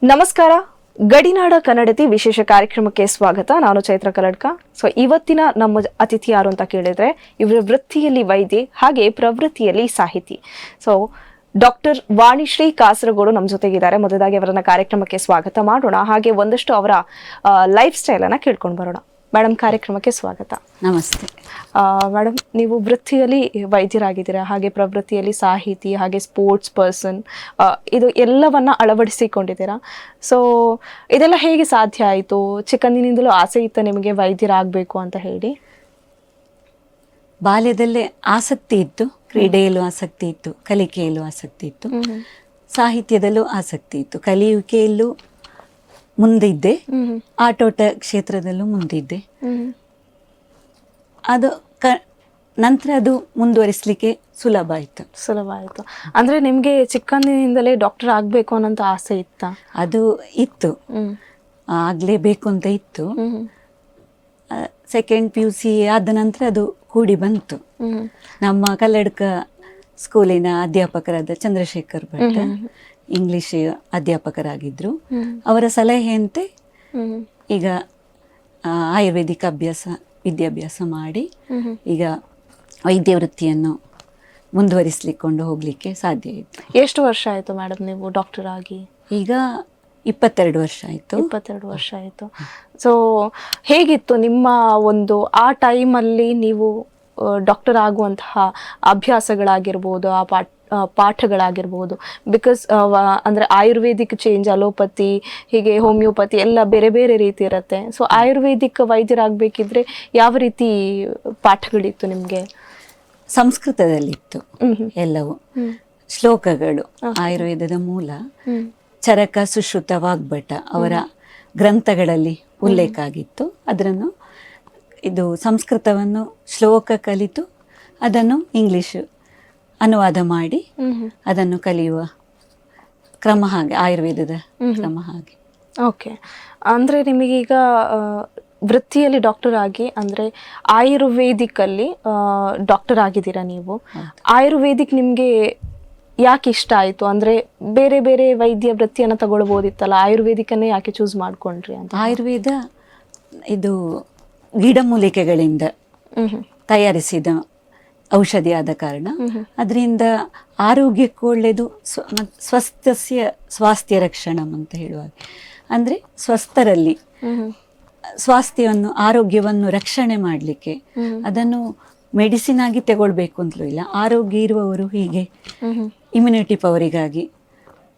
ನಮಸ್ಕಾರ. ಗಡಿನಾಡ ಕನ್ನಡತಿ ವಿಶೇಷ ಕಾರ್ಯಕ್ರಮಕ್ಕೆ ಸ್ವಾಗತ. ನಾನು ಚೈತ್ರ ಕಲ್ಲಡ್ಕ. ಇವತ್ತಿನ ನಮ್ಮ ಅತಿಥಿ ಯಾರು ಅಂತ ಕೇಳಿದ್ರೆ, ಇವರ ವೃತ್ತಿಯಲ್ಲಿ ವೈದ್ಯೆ ಹಾಗೆ ಪ್ರವೃತ್ತಿಯಲ್ಲಿ ಸಾಹಿತಿ. ಡಾಕ್ಟರ್ ವಾಣಿಶ್ರೀ ಕಾಸರಗೋಡು ನಮ್ಮ ಜೊತೆಗಿದ್ದಾರೆ. ಮೊದಲಾಗಿ ಅವರನ್ನ ಕಾರ್ಯಕ್ರಮಕ್ಕೆ ಸ್ವಾಗತ ಮಾಡೋಣ, ಹಾಗೆ ಒಂದಷ್ಟು ಅವರ ಲೈಫ್ ಸ್ಟೈಲ್ ಅನ್ನ ಕೇಳ್ಕೊಂಡು ಬರೋಣ. ಮೇಡಮ್, ಕಾರ್ಯಕ್ರಮಕ್ಕೆ ಸ್ವಾಗತ. ನಮಸ್ತೆ. ಮೇಡಮ್, ನೀವು ವೃತ್ತಿಯಲ್ಲಿ ವೈದ್ಯರಾಗಿದ್ದೀರಾ, ಹಾಗೆ ಪ್ರವೃತ್ತಿಯಲ್ಲಿ ಸಾಹಿತಿ, ಹಾಗೆ ಸ್ಪೋರ್ಟ್ಸ್ ಪರ್ಸನ್, ಇದು ಎಲ್ಲವನ್ನ ಅಳವಡಿಸಿಕೊಂಡಿದ್ದೀರಾ. ಇದೆಲ್ಲ ಹೇಗೆ ಸಾಧ್ಯ ಆಯಿತು? ಚಿಕ್ಕಂದಿನಿಂದಲೂ ಆಸೆ ಇತ್ತ ನಿಮಗೆ ವೈದ್ಯರಾಗಬೇಕು ಅಂತ ಹೇಳಿ? ಬಾಲ್ಯದಲ್ಲೇ ಆಸಕ್ತಿ ಇತ್ತು, ಕ್ರೀಡೆಯಲ್ಲೂ ಆಸಕ್ತಿ ಇತ್ತು, ಕಲಿಕೆಯಲ್ಲೂ ಆಸಕ್ತಿ ಇತ್ತು, ಸಾಹಿತ್ಯದಲ್ಲೂ ಆಸಕ್ತಿ ಇತ್ತು, ಕಲಿಯುವಿಕೆಯಲ್ಲೂ ಮುಂದಿದ್ದೆ, ಆಟೋಟ ಕ್ಷೇತ್ರದಲ್ಲೂ ಮುಂದಿದ್ದೆ. ಅದು ನಂತರ ಅದು ಮುಂದುವರಿಸಲಿಕ್ಕೆ ಸುಲಭ ಆಯಿತು. ಅಂದ್ರೆ ನಿಮ್ಗೆ ಚಿಕ್ಕಂದಿನಿಂದಲೇ ಡಾಕ್ಟರ್ ಆಗ್ಬೇಕು ಅನ್ನೋಂತ ಆಸೆ ಇತ್ತ? ಅದು ಇತ್ತು, ಆಗ್ಲೇಬೇಕು ಅಂತ ಇತ್ತು. ಸೆಕೆಂಡ್ PUC ಆದ ನಂತರ ಅದು ಕೂಡಿ ಬಂತು. ನಮ್ಮ ಕಲ್ಲಡ್ಕ ಸ್ಕೂಲಿನ ಅಧ್ಯಾಪಕರಾದ ಚಂದ್ರಶೇಖರ್ ಭಟ್ ಇಂಗ್ಲಿಷ್ ಅಧ್ಯಾಪಕರಾಗಿದ್ರು. ಅವರ ಸಲಹೆಯಂತೆ ಈಗ ಆಯುರ್ವೇದಿಕ್ ವಿದ್ಯಾಭ್ಯಾಸ ಮಾಡಿ ಈಗ ವೈದ್ಯ ವೃತ್ತಿಯನ್ನು ಮುಂದುವರಿಸಲಿಕ್ಕೊಂಡು ಹೋಗ್ಲಿಕ್ಕೆ ಸಾಧ್ಯ ಆಯಿತು. ಎಷ್ಟು ವರ್ಷ ಆಯಿತು ಮೇಡಮ್ ನೀವು ಡಾಕ್ಟರ್ ಆಗಿ? ಈಗ 22 ವರ್ಷ ಆಯಿತು. 22 ವರ್ಷ ಆಯಿತು. ಹೇಗಿತ್ತು ನಿಮ್ಮ ಒಂದು ಆ ಟೈಮಲ್ಲಿ ನೀವು ಡಾಕ್ಟರ್ ಆಗುವಂತಹ ಅಭ್ಯಾಸಗಳಾಗಿರ್ಬೋದು, ಪಾಠಗಳಾಗಿರ್ಬೋದು? ಬಿಕಾಸ್ ಅಂದರೆ ಆಯುರ್ವೇದಿಕ್ ಚೇಂಜ್, ಅಲೋಪತಿ, ಹೀಗೆ ಹೋಮಿಯೋಪತಿ ಎಲ್ಲ ಬೇರೆ ಬೇರೆ ರೀತಿ ಇರುತ್ತೆ. ಆಯುರ್ವೇದಿಕ್ ವೈದ್ಯರಾಗಬೇಕಿದ್ರೆ ಯಾವ ರೀತಿ ಪಾಠಗಳಿತ್ತು ನಿಮಗೆ? ಸಂಸ್ಕೃತದಲ್ಲಿತ್ತು ಎಲ್ಲವೂ, ಶ್ಲೋಕಗಳು, ಆಯುರ್ವೇದದ ಮೂಲ ಚರಕ ಸುಶ್ರುತ ವಾಗ್ಭಟ ಅವರ ಗ್ರಂಥಗಳಲ್ಲಿ ಉಲ್ಲೇಖ ಆಗಿತ್ತು. ಅದನ್ನು ಇದು ಸಂಸ್ಕೃತವನ್ನು ಶ್ಲೋಕ ಕಲಿತು ಅದನ್ನು ಇಂಗ್ಲಿಷ್ ಅನುವಾದ ಮಾಡಿ ಅದನ್ನು ಕಲಿಯುವ ಕ್ರಮ ಹಾಗೆ, ಆಯುರ್ವೇದದ ಕ್ರಮ ಹಾಗೆ. ಓಕೆ. ಅಂದರೆ ನಿಮಗೀಗ ವೃತ್ತಿಯಲ್ಲಿ ಡಾಕ್ಟರ್ ಆಗಿ, ಅಂದರೆ ಆಯುರ್ವೇದಿಕಲ್ಲಿ ಡಾಕ್ಟರ್ ಆಗಿದ್ದೀರಾ ನೀವು. ಆಯುರ್ವೇದಿಕ್ ನಿಮಗೆ ಯಾಕೆ ಇಷ್ಟ ಆಯಿತು? ಅಂದರೆ ಬೇರೆ ಬೇರೆ ವೈದ್ಯ ವೃತ್ತಿಯನ್ನು ತಗೊಳ್ಬೋದಿತ್ತಲ್ಲ, ಆಯುರ್ವೇದಿಕನ್ನೇ ಯಾಕೆ ಚೂಸ್ ಮಾಡ್ಕೊಂಡ್ರಿ ಅಂತ? ಆಯುರ್ವೇದ ಇದು ಗಿಡಮೂಲಿಕೆಗಳಿಂದ ತಯಾರಿಸಿದ ಔಷಧಿ ಆದ ಕಾರಣ ಅದರಿಂದ ಆರೋಗ್ಯಕ್ಕೂ ಒಳ್ಳೆಯದು, ಸ್ವಾಸ್ಥ್ಯ ರಕ್ಷಣಂ ಅಂತ ಹೇಳುವಾಗ, ಅಂದರೆ ಸ್ವಸ್ಥರಲ್ಲಿ ಸ್ವಾಸ್ಥ್ಯವನ್ನು, ಆರೋಗ್ಯವನ್ನು ರಕ್ಷಣೆ ಮಾಡಲಿಕ್ಕೆ ಅದನ್ನು ಮೆಡಿಸಿನ್ ಆಗಿ ತಗೊಳ್ಬೇಕು ಅಂತಲೂ ಇಲ್ಲ. ಆರೋಗ್ಯ ಇರುವವರು ಹೀಗೆ ಇಮ್ಯುನಿಟಿ ಪವರಿಗಾಗಿ,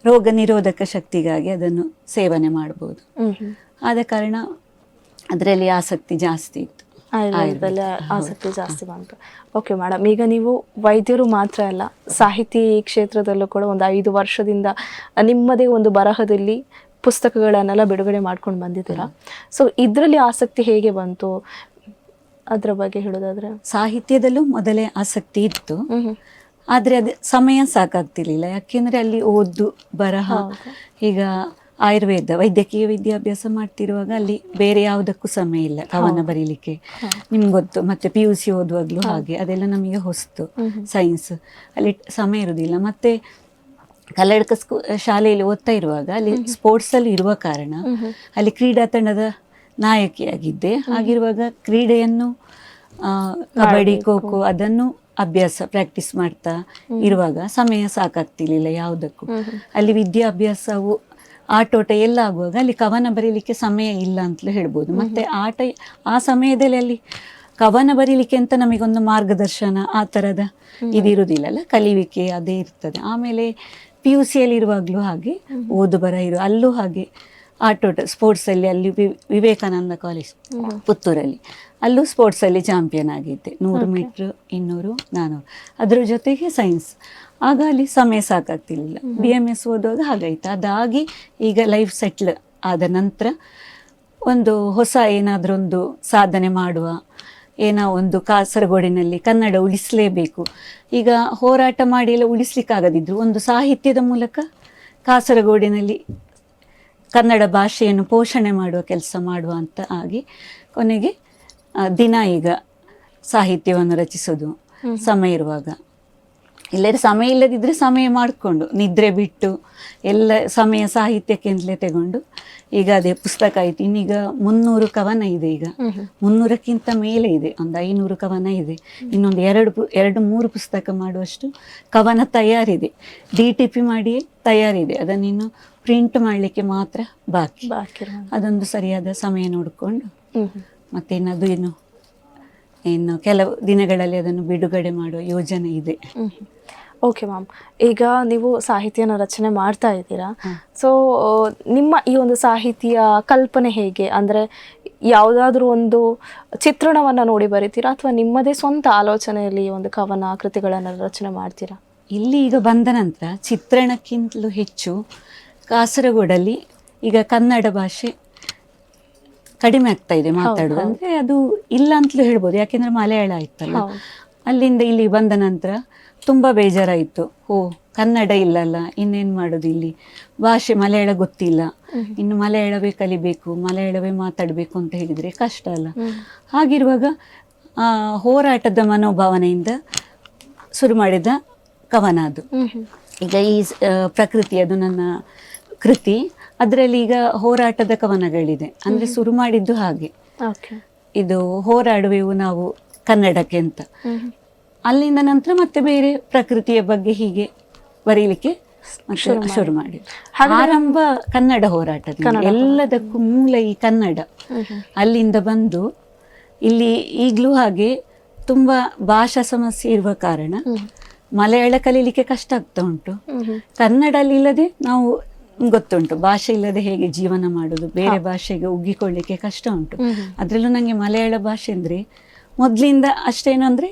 ರೋಗ ನಿರೋಧಕ ಶಕ್ತಿಗಾಗಿ ಅದನ್ನು ಸೇವನೆ ಮಾಡ್ಬೋದು. ಆದ ಕಾರಣ ಅದರಲ್ಲಿ ಆಸಕ್ತಿ ಜಾಸ್ತಿ ಇತ್ತು, ಆಯುರ್ವೇದದಲ್ಲಿ ಆಸಕ್ತಿ ಜಾಸ್ತಿ ಬಂತು. ಓಕೆ ಮೇಡಮ್, ಈಗ ನೀವು ವೈದ್ಯರು ಮಾತ್ರ ಅಲ್ಲ, ಸಾಹಿತಿ ಕ್ಷೇತ್ರದಲ್ಲೂ ಕೂಡ ಒಂದು 5 ವರ್ಷದಿಂದ ನಿಮ್ಮದೇ ಒಂದು ಬರಹದಲ್ಲಿ ಪುಸ್ತಕಗಳನ್ನೆಲ್ಲ ಬಿಡುಗಡೆ ಮಾಡ್ಕೊಂಡು ಬಂದಿದ್ದೀರಾ. ಇದರಲ್ಲಿ ಆಸಕ್ತಿ ಹೇಗೆ ಬಂತು, ಅದರ ಬಗ್ಗೆ ಹೇಳೋದಾದ್ರೆ? ಸಾಹಿತ್ಯದಲ್ಲೂ ಮೊದಲೇ ಆಸಕ್ತಿ ಇತ್ತು, ಆದರೆ ಅದು ಸಮಯ ಸಾಕಾಗ್ತಿರ್ಲಿಲ್ಲ. ಯಾಕೆಂದರೆ ಅಲ್ಲಿ ಓದು ಬರಹ, ಈಗ ಆಯುರ್ವೇದ ವೈದ್ಯಕೀಯ ವಿದ್ಯಾಭ್ಯಾಸ ಮಾಡ್ತಿರುವಾಗ ಅಲ್ಲಿ ಬೇರೆ ಯಾವುದಕ್ಕೂ ಸಮಯ ಇಲ್ಲ. ಕವನ ಬರೀಲಿಕ್ಕೆ ನಿಮ್ಗೆ ಗೊತ್ತು, ಮತ್ತೆ PUC ಓದುವಾಗಲೂ ಹಾಗೆ, ಅದೆಲ್ಲ ನಮಗೆ ಹೊಸ್ತು. ಸೈನ್ಸ್ ಅಲ್ಲಿ ಸಮಯ ಇರುವುದಿಲ್ಲ. ಮತ್ತೆ ಕಲ್ಲಡ್ಕ ಶಾಲೆಯಲ್ಲಿ ಓದ್ತಾ ಇರುವಾಗ ಅಲ್ಲಿ ಸ್ಪೋರ್ಟ್ಸಲ್ಲಿ ಇರುವ ಕಾರಣ ಅಲ್ಲಿ ಕ್ರೀಡಾ ತಂಡದ ನಾಯಕಿಯಾಗಿದ್ದೆ. ಹಾಗಿರುವಾಗ ಕ್ರೀಡೆಯನ್ನು, ಕಬಡ್ಡಿ, ಖೋ ಖೋ ಅದನ್ನು ಪ್ರಾಕ್ಟೀಸ್ ಮಾಡ್ತಾ ಇರುವಾಗ ಸಮಯ ಸಾಕಾಗ್ತಿರ್ಲಿಲ್ಲ ಯಾವುದಕ್ಕೂ. ಅಲ್ಲಿ ವಿದ್ಯಾಭ್ಯಾಸವು ಆಟೋಟ ಎಲ್ಲ ಆಗುವಾಗ ಅಲ್ಲಿ ಕವನ ಬರೀಲಿಕ್ಕೆ ಸಮಯ ಇಲ್ಲ ಅಂತಲೂ ಹೇಳ್ಬೋದು. ಮತ್ತು ಆ ಸಮಯದಲ್ಲಿ ಅಲ್ಲಿ ಕವನ ಬರೀಲಿಕ್ಕೆ ಅಂತ ನಮಗೊಂದು ಮಾರ್ಗದರ್ಶನ ಆ ಥರದ ಇದಿರುವುದಿಲ್ಲಲ್ಲ, ಕಲಿವಿಕೆ ಅದೇ ಇರ್ತದೆ. ಆಮೇಲೆ PUCಯಲ್ಲಿ ಇರುವಾಗಲೂ ಹಾಗೆ ಓದು ಬರ ಅಲ್ಲೂ ಹಾಗೆ ಆಟೋಟ ಸ್ಪೋರ್ಟ್ಸಲ್ಲಿ ಅಲ್ಲಿ ವಿವೇಕಾನಂದ ಕಾಲೇಜ್ ಪುತ್ತೂರಲ್ಲಿ ಅಲ್ಲೂ ಸ್ಪೋರ್ಟ್ಸಲ್ಲಿ ಚಾಂಪಿಯನ್ ಆಗಿದ್ದೆ, 100 ಮೀಟ್ರ್, 200, 400. ಅದರ ಜೊತೆಗೆ ಸೈನ್ಸ್. ಆಗ ಅಲ್ಲಿ ಸಮಯ ಸಾಕಾಗ್ತಿರ್ಲಿಲ್ಲ. BMS ಓದುವಾಗ ಹಾಗಾಯ್ತು. ಅದಾಗಿ ಈಗ ಲೈಫ್ ಸೆಟ್ಲ್ ಆದ ನಂತರ ಒಂದು ಹೊಸ ಏನಾದರೂ ಒಂದು ಸಾಧನೆ ಮಾಡುವ, ಏನೋ ಒಂದು ಕಾಸರಗೋಡಿನಲ್ಲಿ ಕನ್ನಡ ಉಳಿಸಲೇಬೇಕು. ಈಗ ಹೋರಾಟ ಮಾಡಿ ಎಲ್ಲ ಉಳಿಸ್ಲಿಕ್ಕಾಗದಿದ್ರು ಒಂದು ಸಾಹಿತ್ಯದ ಮೂಲಕ ಕಾಸರಗೋಡಿನಲ್ಲಿ ಕನ್ನಡ ಭಾಷೆಯನ್ನು ಪೋಷಣೆ ಮಾಡುವ ಕೆಲಸ ಮಾಡುವ ಅಂತ ಆಗಿ ಕೊನೆಗೆ ದಿನ ಈಗ ಸಾಹಿತ್ಯವನ್ನು ರಚಿಸೋದು ಸಮಯ ಇರುವಾಗ ಇಲ್ಲದ್ರೆ ಸಮಯ ಇಲ್ಲದಿದ್ದರೆ ಸಮಯ ಮಾಡಿಕೊಂಡು ನಿದ್ರೆ ಬಿಟ್ಟು ಎಲ್ಲ ಸಮಯ ಸಾಹಿತ್ಯಕ್ಕೆ ಅಂತಲೇ ತಗೊಂಡು ಈಗ ಅದೇ ಪುಸ್ತಕ ಆಯ್ತು. ಇನ್ನೀಗ 300 ಕವನ ಇದೆ. ಈಗ 300ಕ್ಕಿಂತ ಮೇಲೆ ಇದೆ. ಒಂದು 500 ಕವನ ಇದೆ. ಇನ್ನೊಂದು 2-3 ಪುಸ್ತಕ ಮಾಡುವಷ್ಟು ಕವನ ತಯಾರಿದೆ. DTP ಮಾಡಿ ತಯಾರಿದೆ. ಅದನ್ನಿನ್ನು ಪ್ರಿಂಟ್ ಮಾಡಲಿಕ್ಕೆ ಮಾತ್ರ ಬಾಕಿ. ಅದೊಂದು ಸರಿಯಾದ ಸಮಯ ನೋಡಿಕೊಂಡು ಮತ್ತೇನದು ಇನ್ನು ಕೆಲವು ದಿನಗಳಲ್ಲಿ ಅದನ್ನು ಬಿಡುಗಡೆ ಮಾಡುವ ಯೋಜನೆ ಇದೆ. ಓಕೆ ಮ್ಯಾಮ್, ಈಗ ನೀವು ಸಾಹಿತ್ಯನ ರಚನೆ ಮಾಡ್ತಾ ಇದ್ದೀರಾ. ಸೊ ನಿಮ್ಮ ಈ ಒಂದು ಸಾಹಿತ್ಯ ಕಲ್ಪನೆ ಹೇಗೆ? ಅಂದರೆ ಯಾವುದಾದ್ರೂ ಒಂದು ಚಿತ್ರಣವನ್ನು ನೋಡಿ ಬರೀತೀರಾ ಅಥವಾ ನಿಮ್ಮದೇ ಸ್ವಂತ ಆಲೋಚನೆಯಲ್ಲಿ ಒಂದು ಕವನ ಕೃತಿಗಳನ್ನು ರಚನೆ ಮಾಡ್ತೀರಾ? ಇಲ್ಲಿ ಈಗ ಬಂದ ನಂತರ ಚಿತ್ರಣಕ್ಕಿಂತಲೂ ಹೆಚ್ಚು ಕಾಸರಗೋಡಲ್ಲಿ ಈಗ ಕನ್ನಡ ಭಾಷೆ ಕಡಿಮೆ ಆಗ್ತಾ ಇದೆ ಮಾತಾಡೋದು. ಅಂದರೆ ಅದು ಇಲ್ಲ ಅಂತಲೂ ಹೇಳ್ಬೋದು. ಯಾಕೆಂದರೆ ಮಲಯಾಳ ಆಯ್ತಲ್ಲ, ಅಲ್ಲಿಂದ ಇಲ್ಲಿ ಬಂದ ನಂತರ ತುಂಬ ಬೇಜಾರಾಯಿತು. ಕನ್ನಡ ಇಲ್ಲಲ್ಲ, ಇನ್ನೇನು ಮಾಡೋದು, ಇಲ್ಲಿ ಭಾಷೆ ಮಲಯಾಳ ಗೊತ್ತಿಲ್ಲ, ಇನ್ನು ಮಲಯಾಳವೇ ಕಲಿಬೇಕು, ಮಲಯಾಳವೇ ಮಾತಾಡಬೇಕು ಅಂತ ಹೇಳಿದರೆ ಕಷ್ಟ ಅಲ್ಲ. ಹಾಗಿರುವಾಗ ಹೋರಾಟದ ಮನೋಭಾವನೆಯಿಂದ ಶುರು ಮಾಡಿದ ಕವನ ಅದು. ಈಗ ಈ ಪ್ರಕೃತಿ ಅದು ನನ್ನ ಕೃತಿ. ಅದರಲ್ಲಿ ಈಗ ಹೋರಾಟದ ಕವನಗಳಿದೆ. ಅಂದರೆ ಶುರು ಮಾಡಿದ್ದು ಹಾಗೆ, ಇದು ಹೋರಾಡುವೆವು ನಾವು ಕನ್ನಡಕ್ಕೆ ಅಂತ. ಅಲ್ಲಿಂದ ನಂತರ ಮತ್ತೆ ಬೇರೆ ಪ್ರಕೃತಿಯ ಬಗ್ಗೆ ಹೀಗೆ ಬರೀಲಿಕ್ಕೆ ಶುರು ಮಾಡಿ. ಆರಂಭ ಕನ್ನಡ ಹೋರಾಟದಿಂದ, ಎಲ್ಲದಕ್ಕೂ ಮೂಲ ಈ ಕನ್ನಡ. ಅಲ್ಲಿಂದ ಬಂದು ಇಲ್ಲಿ ಈಗಲೂ ಹಾಗೆ ತುಂಬ ಭಾಷಾ ಸಮಸ್ಯೆ ಇರುವ ಕಾರಣ ಮಲಯಾಳ ಕಲೀಲಿಕ್ಕೆ ಕಷ್ಟ ಆಗ್ತಾ ಉಂಟು. ಕನ್ನಡ ಇಲ್ಲದೆ ನಾವು ಗೊತ್ತುಂಟು, ಭಾಷೆ ಇಲ್ಲದೆ ಹೇಗೆ ಜೀವನ ಮಾಡೋದು, ಬೇರೆ ಭಾಷೆಗೆ ಉಗ್ಗಿಕೊಳ್ಳಿಕ್ಕೆ ಕಷ್ಟ ಉಂಟು. ಅದರಲ್ಲೂ ನನಗೆ ಮಲಯಾಳ ಭಾಷೆ ಅಂದರೆ ಮೊದಲಿಂದ ಅಷ್ಟೇನು ಅಂದರೆ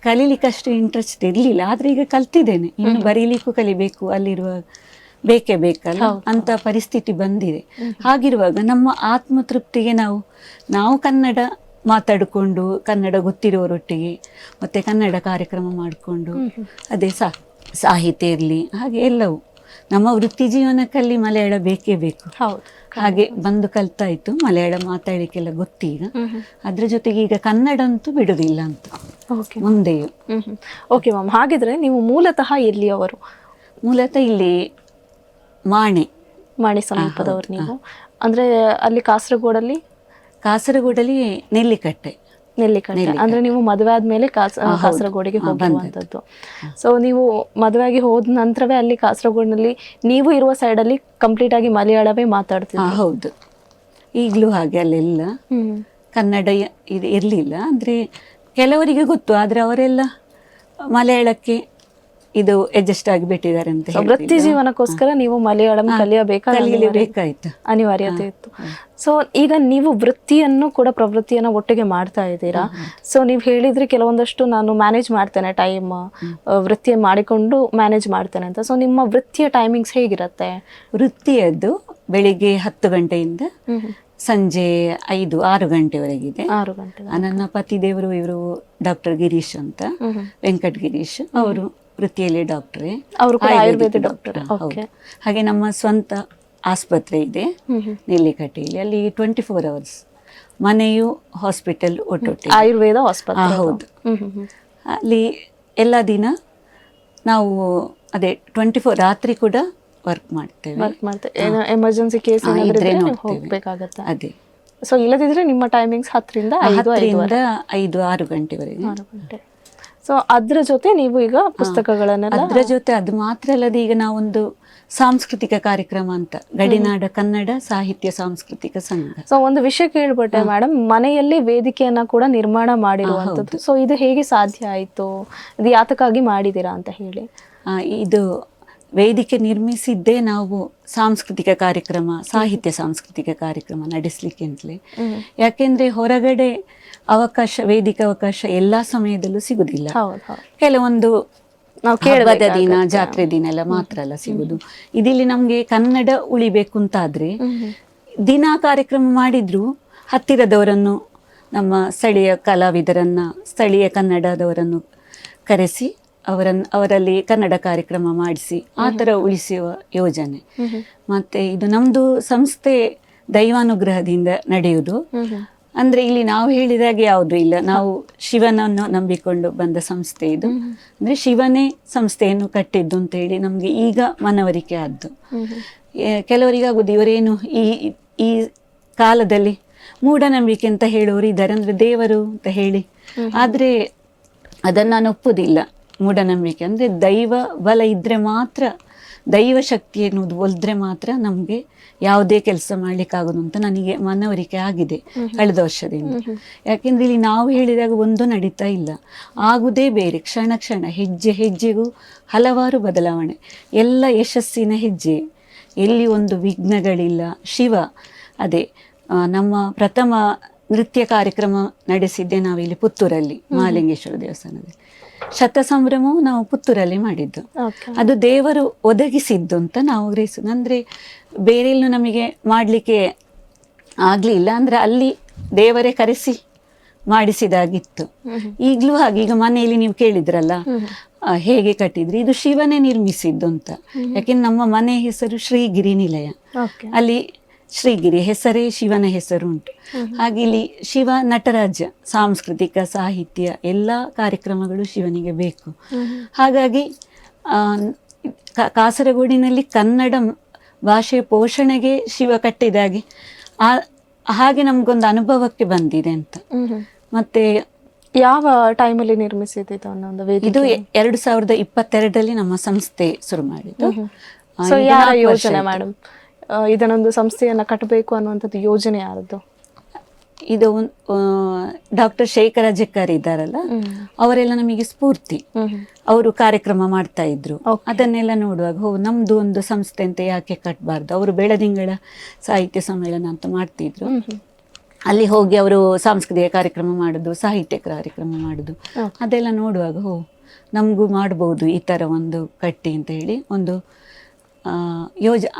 ಕಲೀಲಿಕ್ಕೆ ಅಷ್ಟು ಇಂಟ್ರೆಸ್ಟ್ ಇರಲಿಲ್ಲ. ಆದರೆ ಈಗ ಕಲ್ತಿದ್ದೇನೆ. ಇನ್ನು ಬರೀಲಿಕ್ಕೂ ಕಲಿಬೇಕು, ಅಲ್ಲಿರುವ ಬೇಕಲ್ಲ ಅಂತ ಪರಿಸ್ಥಿತಿ ಬಂದಿದೆ. ಹಾಗಿರುವಾಗ ನಮ್ಮ ಆತ್ಮತೃಪ್ತಿಗೆ ನಾವು ಕನ್ನಡ ಮಾತಾಡಿಕೊಂಡು, ಕನ್ನಡ ಗೊತ್ತಿರೋರೊಟ್ಟಿಗೆ ಮತ್ತೆ ಕನ್ನಡ ಕಾರ್ಯಕ್ರಮ ಮಾಡಿಕೊಂಡು, ಅದೇ ಸಾಹಿತ್ಯ ಇರಲಿ, ಹಾಗೆ ಎಲ್ಲವೂ ನಮ್ಮ ವೃತ್ತಿ ಜೀವನಕ್ಕಲ್ಲಿ ಮಲಯಾಳ ಬೇಕೇ ಬೇಕು. ಹಾಗೆ ಬಂದು ಕಲ್ತಾಯ್ತು. ಮಲಯಾಳ ಮಾತಾಡಲಿಕ್ಕೆಲ್ಲ ಗೊತ್ತೀಗ. ಅದ್ರ ಜೊತೆಗೆ ಈಗ ಕನ್ನಡ ಅಂತೂ ಬಿಡುದಿಲ್ಲ ಅಂತ ಮುಂದೆಯೂ. ಓಕೆ ಮ್ಯಾಮ್, ಹಾಗಿದ್ರೆ ನೀವು ಮೂಲತಃ ಎಲ್ಲಿಯವರು? ಮೂಲತಃ ಇಲ್ಲಿ ಮಾಣೆ ಸಮೀಪದವರು ನೀವು. ಅಂದ್ರೆ ಅಲ್ಲಿ ಕಾಸರಗೋಡಲ್ಲಿ ನೆಲ್ಲಿಕಟ್ಟೆ. ಅಂದ್ರೆ ನೀವು ಮದುವೆ ಆದ್ಮೇಲೆ ಕಾಸರಗೋಡಿಗೆ ಹೋಗುವಂತದ್ದು. ಸೊ ನೀವು ಮದುವೆ ಆಗಿ ಹೋದ ನಂತರವೇ ಅಲ್ಲಿ ಕಾಸರಗೋಡಿನಲ್ಲಿ ನೀವು ಇರುವ ಸೈಡ್ ಅಲ್ಲಿ ಕಂಪ್ಲೀಟ್ ಆಗಿ ಮಲಯಾಳವೇ ಮಾತಾಡ್ತೀವಿ? ಹೌದು, ಈಗಲೂ ಹಾಗೆ. ಅಲ್ಲೆಲ್ಲ ಕನ್ನಡ ಇರಲಿಲ್ಲ. ಅಂದ್ರೆ ಕೆಲವರಿಗೆ ಗೊತ್ತು, ಆದ್ರೆ ಅವರೆಲ್ಲ ಮಲಯಾಳಕ್ಕೆ ಇದು ಅಡ್ಜಸ್ಟ್ ಆಗಿ ಬಿಟ್ಟಿದ್ದಾರೆ ಅಂತ. ವೃತ್ತಿ ಜೀವನಕ್ಕೋಸ್ಕರ ನೀವು ಮಲಯಾಳಂ ಕಲಿಯಬೇಕಾಯ್ತು, ಅನಿವಾರ್ಯತೆ ಇತ್ತು. ಸೊ ಈಗ ನೀವು ವೃತ್ತಿಯನ್ನು ಕೂಡ ಪ್ರವೃತ್ತಿಯನ್ನು ಒಟ್ಟಿಗೆ ಮಾಡ್ತಾ ಇದ್ದೀರಾ. ಸೊ ನೀವು ಹೇಳಿದ್ರಿ ಕೆಲವೊಂದಷ್ಟು ನಾನು ಮ್ಯಾನೇಜ್ ಮಾಡ್ತೇನೆ, ಟೈಮ್ ವೃತ್ತಿ ಮಾಡಿಕೊಂಡು ಮ್ಯಾನೇಜ್ ಮಾಡ್ತೇನೆ ಅಂತ. ಸೊ ನಿಮ್ಮ ವೃತ್ತಿಯ ಟೈಮಿಂಗ್ಸ್ ಹೇಗಿರುತ್ತೆ? ವೃತ್ತಿಯದ್ದು ಬೆಳಿಗ್ಗೆ 10 ಗಂಟೆಯಿಂದ ಸಂಜೆ 5-6 ಗಂಟೆವರೆಗಿದೆ. 6 ಗಂಟೆ. ನನ್ನ ಪತಿದೇವರು ಇವರು ಡಾಕ್ಟರ್ ಗಿರೀಶ್ ಅಂತ, ವೆಂಕಟ್ ಗಿರೀಶ್. ಅವರು ವೃತ್ತಿಯಲ್ಲಿ ಡಾಕ್ಟ್ರೇ, ಅವರು ಆಯುರ್ವೇದ ಡಾಕ್ಟರ್. ಹಾಗೆ ನಮ್ಮ ಸ್ವಂತ ಆಸ್ಪತ್ರೆ ಇದೆ ನೆಲ್ಲಿಕಟ್ಟೆಯಲ್ಲಿ. ಅಲ್ಲಿ 24 hours ಮನೆಯು ಹಾಸ್ಪಿಟಲ್ ಒಟ್ಟೊಟ್ಟೆ ಆಯುರ್ವೇದ ಆಸ್ಪತ್ರೆ. ಹೌದು. ಅಲ್ಲಿ ಎಲ್ಲ ದಿನ ನಾವು ಅದೇ 24 ರಾತ್ರಿ ಕೂಡ ವರ್ಕ್ ಮಾಡ್ತೇವೆ. ಎಮರ್ಜೆನ್ಸಿ ಕೇಸ್ ಹೋಗ್ಬೇಕಾಗತ್ತೆ. ಅದೇ. ಸೊ ಇಲ್ಲದಿದ್ರೆ ನಿಮ್ಮ ಟೈಮಿಂಗ್ಸ್ 10ರಿಂದ 5-6 ಗಂಟೆವರೆಗೆ. ಸೊ ಅದ್ರ ಜೊತೆ ನೀವು ಈಗ ಪುಸ್ತಕಗಳನ್ನೆಲ್ಲ ಅದ್ರ ಜೊತೆ ಅದು ಮಾತ್ರ ಅಲ್ಲದೆ ಈಗ ನಾವೊಂದು ಸಾಂಸ್ಕೃತಿಕ ಕಾರ್ಯಕ್ರಮ ಅಂತ ಗಡಿನಾಡ ಕನ್ನಡ ಸಾಹಿತ್ಯ ಸಾಂಸ್ಕೃತಿಕ ಸಂಘ. ಸೊ ಒಂದು ವಿಷಯ ಕೇಳ್ಬಿಟ್ಟೆ ಮೇಡಮ್, ಮನೆಯಲ್ಲಿ ವೇದಿಕೆಯನ್ನ ಕೂಡ ನಿರ್ಮಾಣ ಮಾಡಿರುವಂತದ್ದು. ಸೊ ಇದು ಹೇಗೆ ಸಾಧ್ಯ ಆಯ್ತು? ಇದು ಯಾತಕ್ಕಾಗಿ ಮಾಡಿದೀರಾ ಅಂತ ಹೇಳಿ. ಇದು ವೇದಿಕೆ ನಿರ್ಮಿಸಿದ್ದೇ ನಾವು ಸಾಂಸ್ಕೃತಿಕ ಕಾರ್ಯಕ್ರಮ, ಸಾಹಿತ್ಯ ಸಾಂಸ್ಕೃತಿಕ ಕಾರ್ಯಕ್ರಮ ನಡೆಸಲಿಕ್ಕೆ ಅಂತಲೇ. ಯಾಕೆಂದ್ರೆ ಹೊರಗಡೆ ಅವಕಾಶ, ವೇದಿಕೆ ಅವಕಾಶ ಎಲ್ಲಾ ಸಮಯದಲ್ಲೂ ಸಿಗುದಿಲ್ಲ. ಕೆಲವೊಂದು ಹಬ್ಬದ ದಿನ, ಜಾತ್ರೆ ದಿನ ಎಲ್ಲ ಮಾತ್ರ ಅಲ್ಲ ಸಿಗುದು. ಇದಿಲ್ಲಿ ನಮ್ಗೆ ಕನ್ನಡ ಉಳಿಬೇಕು ಅಂತಾದ್ರೆ ದಿನ ಕಾರ್ಯಕ್ರಮ ಮಾಡಿದ್ರು ಹತ್ತಿರದವರನ್ನು, ನಮ್ಮ ಸ್ಥಳೀಯ ಕಲಾವಿದರನ್ನ, ಸ್ಥಳೀಯ ಕನ್ನಡದವರನ್ನು ಕರೆಸಿ ಅವರಲ್ಲಿ ಕನ್ನಡ ಕಾರ್ಯಕ್ರಮ ಮಾಡಿಸಿ ಆ ಥರ ಉಳಿಸುವ ಯೋಜನೆ. ಮತ್ತೆ ಇದು ನಮ್ದು ಸಂಸ್ಥೆ ದೈವಾನುಗ್ರಹದಿಂದ ನಡೆಯುವುದು. ಅಂದ್ರೆ ಇಲ್ಲಿ ನಾವು ಹೇಳಿದಾಗೆ ಯಾವುದು ಇಲ್ಲ, ನಾವು ಶಿವನನ್ನು ನಂಬಿಕೊಂಡು ಬಂದ ಸಂಸ್ಥೆ ಇದು. ಅಂದ್ರೆ ಶಿವನೇ ಸಂಸ್ಥೆಯನ್ನು ಕಟ್ಟಿದ್ದು ಅಂತ ಹೇಳಿ ನಮ್ಗೆ ಈಗ ಮನವರಿಕೆ ಆದ್ದು. ಕೆಲವರಿಗಾಗುದು ಇವರೇನು ಈ ಕಾಲದಲ್ಲಿ ಮೂಢನಂಬಿಕೆ ಅಂತ ಹೇಳೋರು ಇದ್ದಾರೆ, ಅಂದ್ರೆ ದೇವರು ಅಂತ ಹೇಳಿ. ಆದ್ರೆ ಅದನ್ನ ನಾನು ಒಪ್ಪುದಿಲ್ಲ. ಮೂಢನಂಬಿಕೆ ಅಂದ್ರೆ ದೈವ ಬಲ ಇದ್ರೆ ಮಾತ್ರ, ದೈವ ಶಕ್ತಿ ಎನ್ನುವುದು ಒಲ್ದ್ರೆ ಮಾತ್ರ ನಮ್ಗೆ ಯಾವುದೇ ಕೆಲಸ ಮಾಡ್ಲಿಕ್ಕಾಗೋದು ಅಂತ ನನಗೆ ಮನವರಿಕೆ ಆಗಿದೆ ಕಳೆದ ವರ್ಷದಿಂದ. ಯಾಕೆಂದ್ರೆ ಇಲ್ಲಿ ನಾವು ಹೇಳಿದಾಗ ಒಂದು ನಡೀತಾ ಇಲ್ಲ, ಆಗುದೇ ಬೇರೆ. ಕ್ಷಣ ಕ್ಷಣ ಹೆಜ್ಜೆ ಹೆಜ್ಜೆಗೂ ಹಲವಾರು ಬದಲಾವಣೆ, ಎಲ್ಲ ಯಶಸ್ಸಿನ ಹೆಜ್ಜೆ, ಎಲ್ಲಿ ಒಂದು ವಿಘ್ನಗಳಿಲ್ಲ. ಶಿವ ಅದೇ ನಮ್ಮ ಪ್ರಥಮ ನೃತ್ಯ ಕಾರ್ಯಕ್ರಮ ನಡೆಸಿದ್ದೆ ನಾವಿಲ್ಲಿ ಪುತ್ತೂರಲ್ಲಿ ಮಹಾಲಿಂಗೇಶ್ವರ ದೇವಸ್ಥಾನದಲ್ಲಿ. ಶತಸಂಭ್ರಮವು ನಾವು ಪುತ್ತೂರಲ್ಲಿ ಮಾಡಿದ್ದು. ಅದು ದೇವರು ಒದಗಿಸಿದ್ದು ಅಂತ ನಾವು ಗ್ರಹಿಸೋದು. ಅಂದ್ರೆ ಬೇರೆಲ್ಲೂ ನಮಗೆ ಮಾಡಲಿಕ್ಕೆ ಆಗ್ಲಿಲ್ಲ, ಅಂದ್ರೆ ಅಲ್ಲಿ ದೇವರೇ ಕರೆಸಿ ಮಾಡಿಸಿದಾಗಿತ್ತು. ಈಗಲೂ ಹಾಗೆ. ಈಗ ಮನೆಯಲ್ಲಿ ನೀವು ಕೇಳಿದ್ರಲ್ಲ ಹೇಗೆ ಕಟ್ಟಿದ್ರಿ, ಇದು ಶಿವನೇ ನಿರ್ಮಿಸಿದ್ದು ಅಂತ. ಯಾಕೆಂದ್ರೆ ನಮ್ಮ ಮನೆ ಹೆಸರು ಶ್ರೀಗಿರಿ ನಿಲಯ, ಅಲ್ಲಿ ಶ್ರೀಗಿರಿ ಹೆಸರೇ ಶಿವನ ಹೆಸರು ಉಂಟು. ಹಾಗೆ ಇಲ್ಲಿ ಶಿವ ನಟರಾಜ, ಸಾಂಸ್ಕೃತಿಕ ಸಾಹಿತ್ಯ ಎಲ್ಲ ಕಾರ್ಯಕ್ರಮಗಳು ಶಿವನಿಗೆ ಬೇಕು. ಹಾಗಾಗಿ ಕಾಸರಗೋಡಿನಲ್ಲಿ ಕನ್ನಡ ಭಾಷೆಯ ಪೋಷಣೆಗೆ ಶಿವ ಕಟ್ಟಿದಾಗೆ ಹಾಗೆ ನಮ್ಗೊಂದು ಅನುಭವಕ್ಕೆ ಬಂದಿದೆ ಅಂತ. ಮತ್ತೆ ಯಾವ ಟೈಮಲ್ಲಿ ನಿರ್ಮಿಸಿದ್ದು ಅನ್ನೋ ಇದು 2022ರಲ್ಲಿ ನಮ್ಮ ಸಂಸ್ಥೆ ಶುರು ಮಾಡಿದ್ದು. ಸೊ ಯಾರ ಯೋಜನೆ ಮೇಡಮ್ ಇದನ್ನೊಂದು ಸಂಸ್ಥೆಯನ್ನ ಕಟ್ಟಬೇಕು ಅನ್ನುವಂಥದ್ದು ಯೋಜನೆ ಯಾರದ್ದು? ಇದು ಡಾಕ್ಟರ್ ಶೇಖರ ಜೆಕ್ಕರ್ ಇದ್ದಾರಲ್ಲ, ಅವರೆಲ್ಲ ನಮಗೆ ಸ್ಫೂರ್ತಿ. ಅವರು ಕಾರ್ಯಕ್ರಮ ಮಾಡ್ತಾ ಇದ್ರು, ಅದನ್ನೆಲ್ಲ ನೋಡುವಾಗ ನಮ್ದು ಒಂದು ಸಂಸ್ಥೆ ಅಂತ ಯಾಕೆ ಕಟ್ಟಬಾರ್ದು. ಅವರು ಬೆಳದಿಂಗಳ ಸಾಹಿತ್ಯ ಸಮ್ಮೇಳನ ಅಂತ ಮಾಡ್ತಿದ್ರು, ಅಲ್ಲಿ ಹೋಗಿ ಅವರು ಸಾಂಸ್ಕೃತಿಕ ಕಾರ್ಯಕ್ರಮ ಮಾಡುದು, ಸಾಹಿತ್ಯ ಕಾರ್ಯಕ್ರಮ ಮಾಡುದು, ಅದೆಲ್ಲ ನೋಡುವಾಗ ನಮಗೂ ಮಾಡ್ಬೋದು ಈ ಥರ ಒಂದು ಕಟ್ಟಿ ಅಂತ ಹೇಳಿ ಒಂದು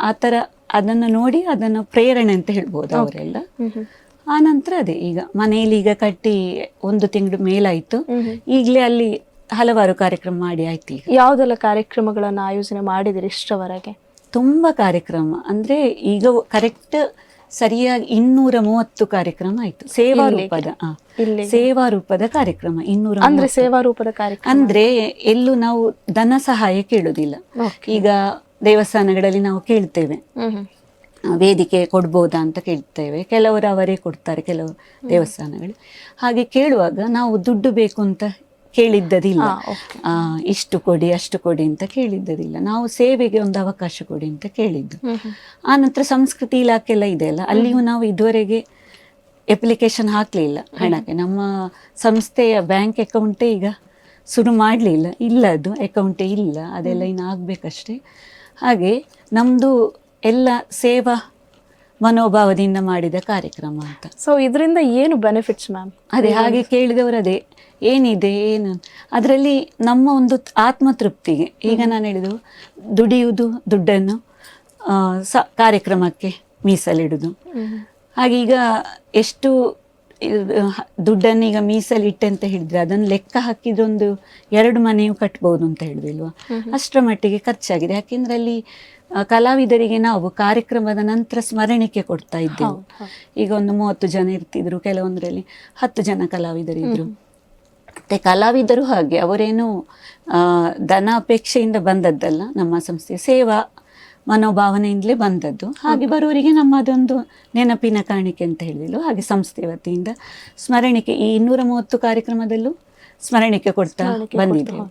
ಆ ಥರ ಅದನ್ನು ನೋಡಿ ಅದನ್ನು ಪ್ರೇರಣೆ ಅಂತ ಹೇಳ್ಬೋದು ಅವರೆಲ್ಲ. ಆ ನಂತರ ಅದೇ ಈಗ ಮನೆಯಲ್ಲಿ ಈಗ ಕಟ್ಟಿ 1 ತಿಂಗಳು ಮೇಲಾಯ್ತು. ಈಗಲೇ ಅಲ್ಲಿ ಹಲವಾರು ಕಾರ್ಯಕ್ರಮ ಮಾಡಿ ಆಯ್ತು. ಈಗ ಯಾವುದೆಲ್ಲ ಕಾರ್ಯಕ್ರಮಗಳನ್ನ ಆಯೋಜನೆ ಮಾಡಿದಿರಿ ಇಷ್ಟವರೆಗೆ? ತುಂಬಾ ಕಾರ್ಯಕ್ರಮ, ಅಂದ್ರೆ ಈಗ ಕರೆಕ್ಟ್ ಸರಿಯಾಗಿ 230 ಕಾರ್ಯಕ್ರಮ ಆಯ್ತು. ಸೇವಾ ರೂಪದ ಕಾರ್ಯಕ್ರಮ 200. ಅಂದ್ರೆ ಸೇವಾ ರೂಪದ ಕಾರ್ಯಕ್ರಮ ಅಂದ್ರೆ ಎಲ್ಲೂ ನಾವು ಧನ ಸಹಾಯ ಕೇಳುದಿಲ್ಲ. ಈಗ ದೇವಸ್ಥಾನಗಳಲ್ಲಿ ನಾವು ಕೇಳ್ತೇವೆ ವೇದಿಕೆ ಕೊಡ್ಬೋದಾ ಅಂತ ಕೇಳ್ತೇವೆ, ಕೆಲವರು ಅವರೇ ಕೊಡ್ತಾರೆ ಕೆಲವು ದೇವಸ್ಥಾನಗಳು. ಹಾಗೆ ಕೇಳುವಾಗ ನಾವು ದುಡ್ಡು ಬೇಕು ಅಂತ ಕೇಳಿದ್ದದಿಲ್ಲ, ಇಷ್ಟು ಕೊಡಿ ಅಷ್ಟು ಕೊಡಿ ಅಂತ ಕೇಳಿದ್ದದಿಲ್ಲ. ನಾವು ಸೇವೆಗೆ ಒಂದು ಅವಕಾಶ ಕೊಡಿ ಅಂತ ಕೇಳಿದ್ದು. ಆ ನಂತರ ಸಂಸ್ಕೃತಿ ಇಲಾಖೆ ಎಲ್ಲ ಇದೆ ಅಲ್ಲ, ಅಲ್ಲಿಯೂ ನಾವು ಇದುವರೆಗೆ ಅಪ್ಲಿಕೇಶನ್ ಹಾಕ್ಲಿಲ್ಲ ಹಣಕ್ಕೆ. ನಮ್ಮ ಸಂಸ್ಥೆಯ ಬ್ಯಾಂಕ್ ಅಕೌಂಟೇ ಈಗ ಶುರು ಮಾಡಲಿಲ್ಲ, ಇಲ್ಲ ಅದು ಅಕೌಂಟೇ ಇಲ್ಲ, ಅದೆಲ್ಲ ಇನ್ನು ಆಗ್ಬೇಕಷ್ಟೇ. ಹಾಗೆ ನಮ್ಮದು ಎಲ್ಲ ಸೇವಾ ಮನೋಭಾವದಿಂದ ಮಾಡಿದ ಕಾರ್ಯಕ್ರಮ ಅಂತ. ಸೊ ಇದರಿಂದ ಏನು ಬೆನಿಫಿಟ್ಸ್ ಮ್ಯಾಮ್? ಅದೇ ಹಾಗೆ ಕೇಳಿದವರು ಅದೇ ಏನಿದೆ ಏನು ಅದರಲ್ಲಿ ನಮ್ಮ ಒಂದು ಆತ್ಮತೃಪ್ತಿಗೆ. ಈಗ ನಾನು ಹೇಳಿದ್ದು ದುಡಿಯುವುದು, ದುಡ್ಡನ್ನು ಕಾರ್ಯಕ್ರಮಕ್ಕೆ ಮೀಸಲಿಡುವುದು. ಹಾಗೆ ಈಗ ಎಷ್ಟು ದುಡ್ಡನ್ನು ಈಗ ಮೀಸಲಿಟ್ಟೆ ಅಂತ ಹೇಳಿದ್ರೆ ಅದನ್ನು ಲೆಕ್ಕ ಹಾಕಿದ್ರೆ ಒಂದು 2 ಮನೆಯೂ ಕಟ್ಬೋದು ಅಂತ ಹೇಳಿದ್ವಿಲ್ವಾ, ಅಷ್ಟರ ಮಟ್ಟಿಗೆ ಖರ್ಚಾಗಿದೆ. ಯಾಕೆಂದ್ರೆ ಅಲ್ಲಿ ಕಲಾವಿದರಿಗೆ ನಾವು ಕಾರ್ಯಕ್ರಮದ ನಂತರ ಸ್ಮರಣಿಕೆ ಕೊಡ್ತಾ ಇದ್ದೆವು. ಈಗ ಒಂದು 30 ಜನ ಇರ್ತಿದ್ರು, ಕೆಲವೊಂದರಲ್ಲಿ 10 ಜನ ಕಲಾವಿದರಿದ್ರು. ಮತ್ತೆ ಕಲಾವಿದರು ಹಾಗೆ ಅವರೇನು ಧನ ಅಪೇಕ್ಷೆಯಿಂದ ಬಂದದ್ದಲ್ಲ, ನಮ್ಮ ಸಂಸ್ಥೆ ಸೇವಾ ಮನೋಭಾವನೆಯಿಂದಲೇ ಬಂದದ್ದು. ಹಾಗೆ ಬರುವವರಿಗೆ ನಮ್ಮದೊಂದು ನೆನಪಿನ ಕಾಣಿಕೆ ಅಂತ ಹೇಳಿದ್ರು. ಹಾಗೆ ಸಂಸ್ಥೆ ವತಿಯಿಂದ ಸ್ಮರಣಿಕೆ ಈ 230 ಕಾರ್ಯಕ್ರಮದಲ್ಲೂ ಸ್ಮರಣಿಕೆ ಕೊಡ್ತಾ ಬಂದಿದ್ದೇವೆ.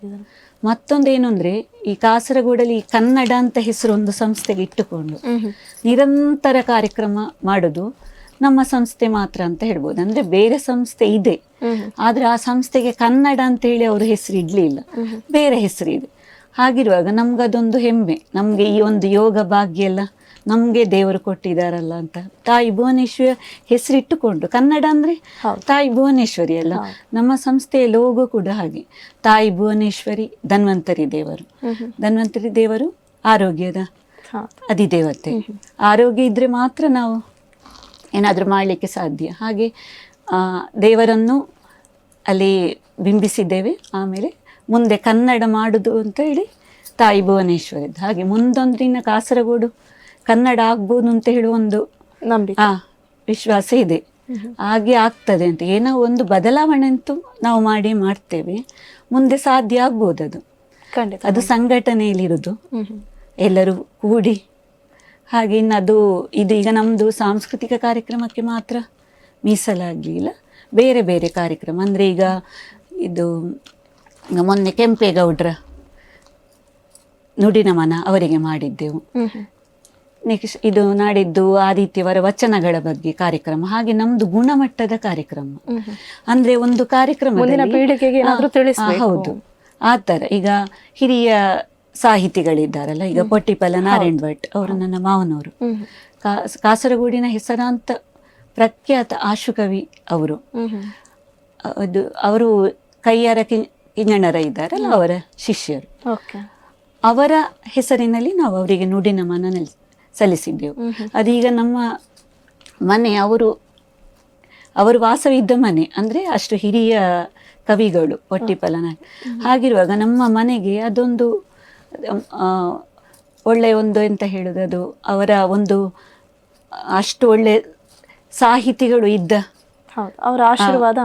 ಮತ್ತೊಂದೇನು ಅಂದರೆ ಈ ಕಾಸರಗೋಡಲ್ಲಿ ಕನ್ನಡ ಅಂತ ಹೆಸರು ಒಂದು ಸಂಸ್ಥೆಗೆ ಇಟ್ಟುಕೊಂಡು ನಿರಂತರ ಕಾರ್ಯಕ್ರಮ ಮಾಡೋದು ನಮ್ಮ ಸಂಸ್ಥೆ ಮಾತ್ರ ಅಂತ ಹೇಳ್ಬೋದು. ಅಂದ್ರೆ ಬೇರೆ ಸಂಸ್ಥೆ ಇದೆ, ಆದ್ರೆ ಆ ಸಂಸ್ಥೆಗೆ ಕನ್ನಡ ಅಂತ ಹೇಳಿ ಅವರು ಹೆಸರು ಇಡ್ಲಿಲ್ಲ, ಬೇರೆ ಹೆಸರು ಇದೆ. ಹಾಗಿರುವಾಗ ನಮ್ಗದೊಂದು ಹೆಮ್ಮೆ, ನಮ್ಗೆ ಈ ಒಂದು ಯೋಗ ಭಾಗ್ಯ ಎಲ್ಲ ನಮ್ಗೆ ದೇವರು ಕೊಟ್ಟಿದಾರಲ್ಲ ಅಂತ. ತಾಯಿ ಭುವನೇಶ್ವರಿ ಹೆಸರಿಟ್ಟುಕೊಂಡು, ಕನ್ನಡ ಅಂದ್ರೆ ತಾಯಿ ಭುವನೇಶ್ವರಿ ಅಲ್ಲ, ನಮ್ಮ ಸಂಸ್ಥೆಯ ಲೋಗೋ ಕೂಡ ಹಾಗೆ, ತಾಯಿ ಭುವನೇಶ್ವರಿ ಧನ್ವಂತರಿ ದೇವರು. ಧನ್ವಂತರಿ ದೇವರು ಆರೋಗ್ಯದ ಅಧಿದೇವತೆ. ಆರೋಗ್ಯ ಇದ್ರೆ ಮಾತ್ರ ನಾವು ಏನಾದರೂ ಮಾಡಲಿಕ್ಕೆ ಸಾಧ್ಯ. ಹಾಗೆ ದೇವರನ್ನು ಅಲ್ಲಿ ಬಿಂಬಿಸಿದ್ದೇವೆ. ಆಮೇಲೆ ಮುಂದೆ ಕನ್ನಡ ಮಾಡುದು ಅಂತ ಹೇಳಿ ತಾಯಿ ಭುವನೇಶ್ವರಿದ್ದು. ಹಾಗೆ ಮುಂದೊಂದಿನ ಕಾಸರಗೋಡು ಕನ್ನಡ ಆಗ್ಬೋದು ಅಂತ ಹೇಳುವ ಒಂದು ವಿಶ್ವಾಸ ಇದೆ. ಹಾಗೆ ಆಗ್ತದೆ ಅಂತ. ಏನೋ ಒಂದು ಬದಲಾವಣೆ ಅಂತೂ ನಾವು ಮಾಡ್ತೇವೆ, ಮುಂದೆ ಸಾಧ್ಯ ಆಗ್ಬೋದು. ಅದು ಖಂಡಿತ. ಅದು ಸಂಘಟನೆಯಲ್ಲಿರೋದು, ಎಲ್ಲರೂ ಕೂಡಿ. ಹಾಗೆ ಇನ್ನು ಇದು ಈಗ ನಮ್ಮದು ಸಾಂಸ್ಕೃತಿಕ ಕಾರ್ಯಕ್ರಮಕ್ಕೆ ಮಾತ್ರ ಮೀಸಲಾಗಲಿಲ್ಲ, ಬೇರೆ ಬೇರೆ ಕಾರ್ಯಕ್ರಮ ಅಂದರೆ ಈಗ ಇದು ಮೊನ್ನೆ ಕೆಂಪೇಗೌಡರ ನುಡಿನಮನ ಅವರಿಗೆ ಮಾಡಿದ್ದೆವು. ನೆಕ್ಸ್ಟ್ ಇದು ನಾಡಿದ್ದು ಆದಿತ್ಯವಾರ ವಚನಗಳ ಬಗ್ಗೆ ಕಾರ್ಯಕ್ರಮ. ಹಾಗೆ ನಮ್ದು ಗುಣಮಟ್ಟದ ಕಾರ್ಯಕ್ರಮ ಅಂದ್ರೆ ಒಂದು ಕಾರ್ಯಕ್ರಮ ಹೌದು ಆ ಥರ. ಈಗ ಹಿರಿಯ ಸಾಹಿತಿಗಳಿದ್ದಾರಲ್ಲ, ಈಗ ಪೊಟ್ಟಿಪಲ ನಾರಾಯಣ್ ಭಟ್ ಅವರು ನನ್ನ ಮಾವನವರು, ಕಾಸರಗೋಡಿನ ಹೆಸರಾಂತ ಪ್ರಖ್ಯಾತ ಆಶುಕವಿ ಅವರು. ಅವರು ಕೈಯಾರ ಕಿಂಜಣ್ಣರ ಇದ್ದಾರಲ್ಲ, ಅವರ ಶಿಷ್ಯರು. ಅವರ ಹೆಸರಿನಲ್ಲಿ ನಾವು ಅವರಿಗೆ ನುಡಿನಮನ ಸಲ್ಲಿಸಿದ್ದೆವು. ಅದೀಗ ನಮ್ಮ ಮನೆ ಅವರು ವಾಸವಿದ್ದ ಮನೆ, ಅಂದರೆ ಅಷ್ಟು ಹಿರಿಯ ಕವಿಗಳು ಪೊಟ್ಟಿಪಲನ. ಹಾಗಿರುವಾಗ ನಮ್ಮ ಮನೆಗೆ ಅದೊಂದು ಒಳ್ಳೆಯ ಒಂದು ಎಂತ ಹೇಳೋದು, ಅದು ಅವರ ಒಂದು ಅಷ್ಟು ಒಳ್ಳೆ ಸಾಹಿತಿಗಳು ಇದ್ದ ಅವರ ಆಶೀರ್ವಾದ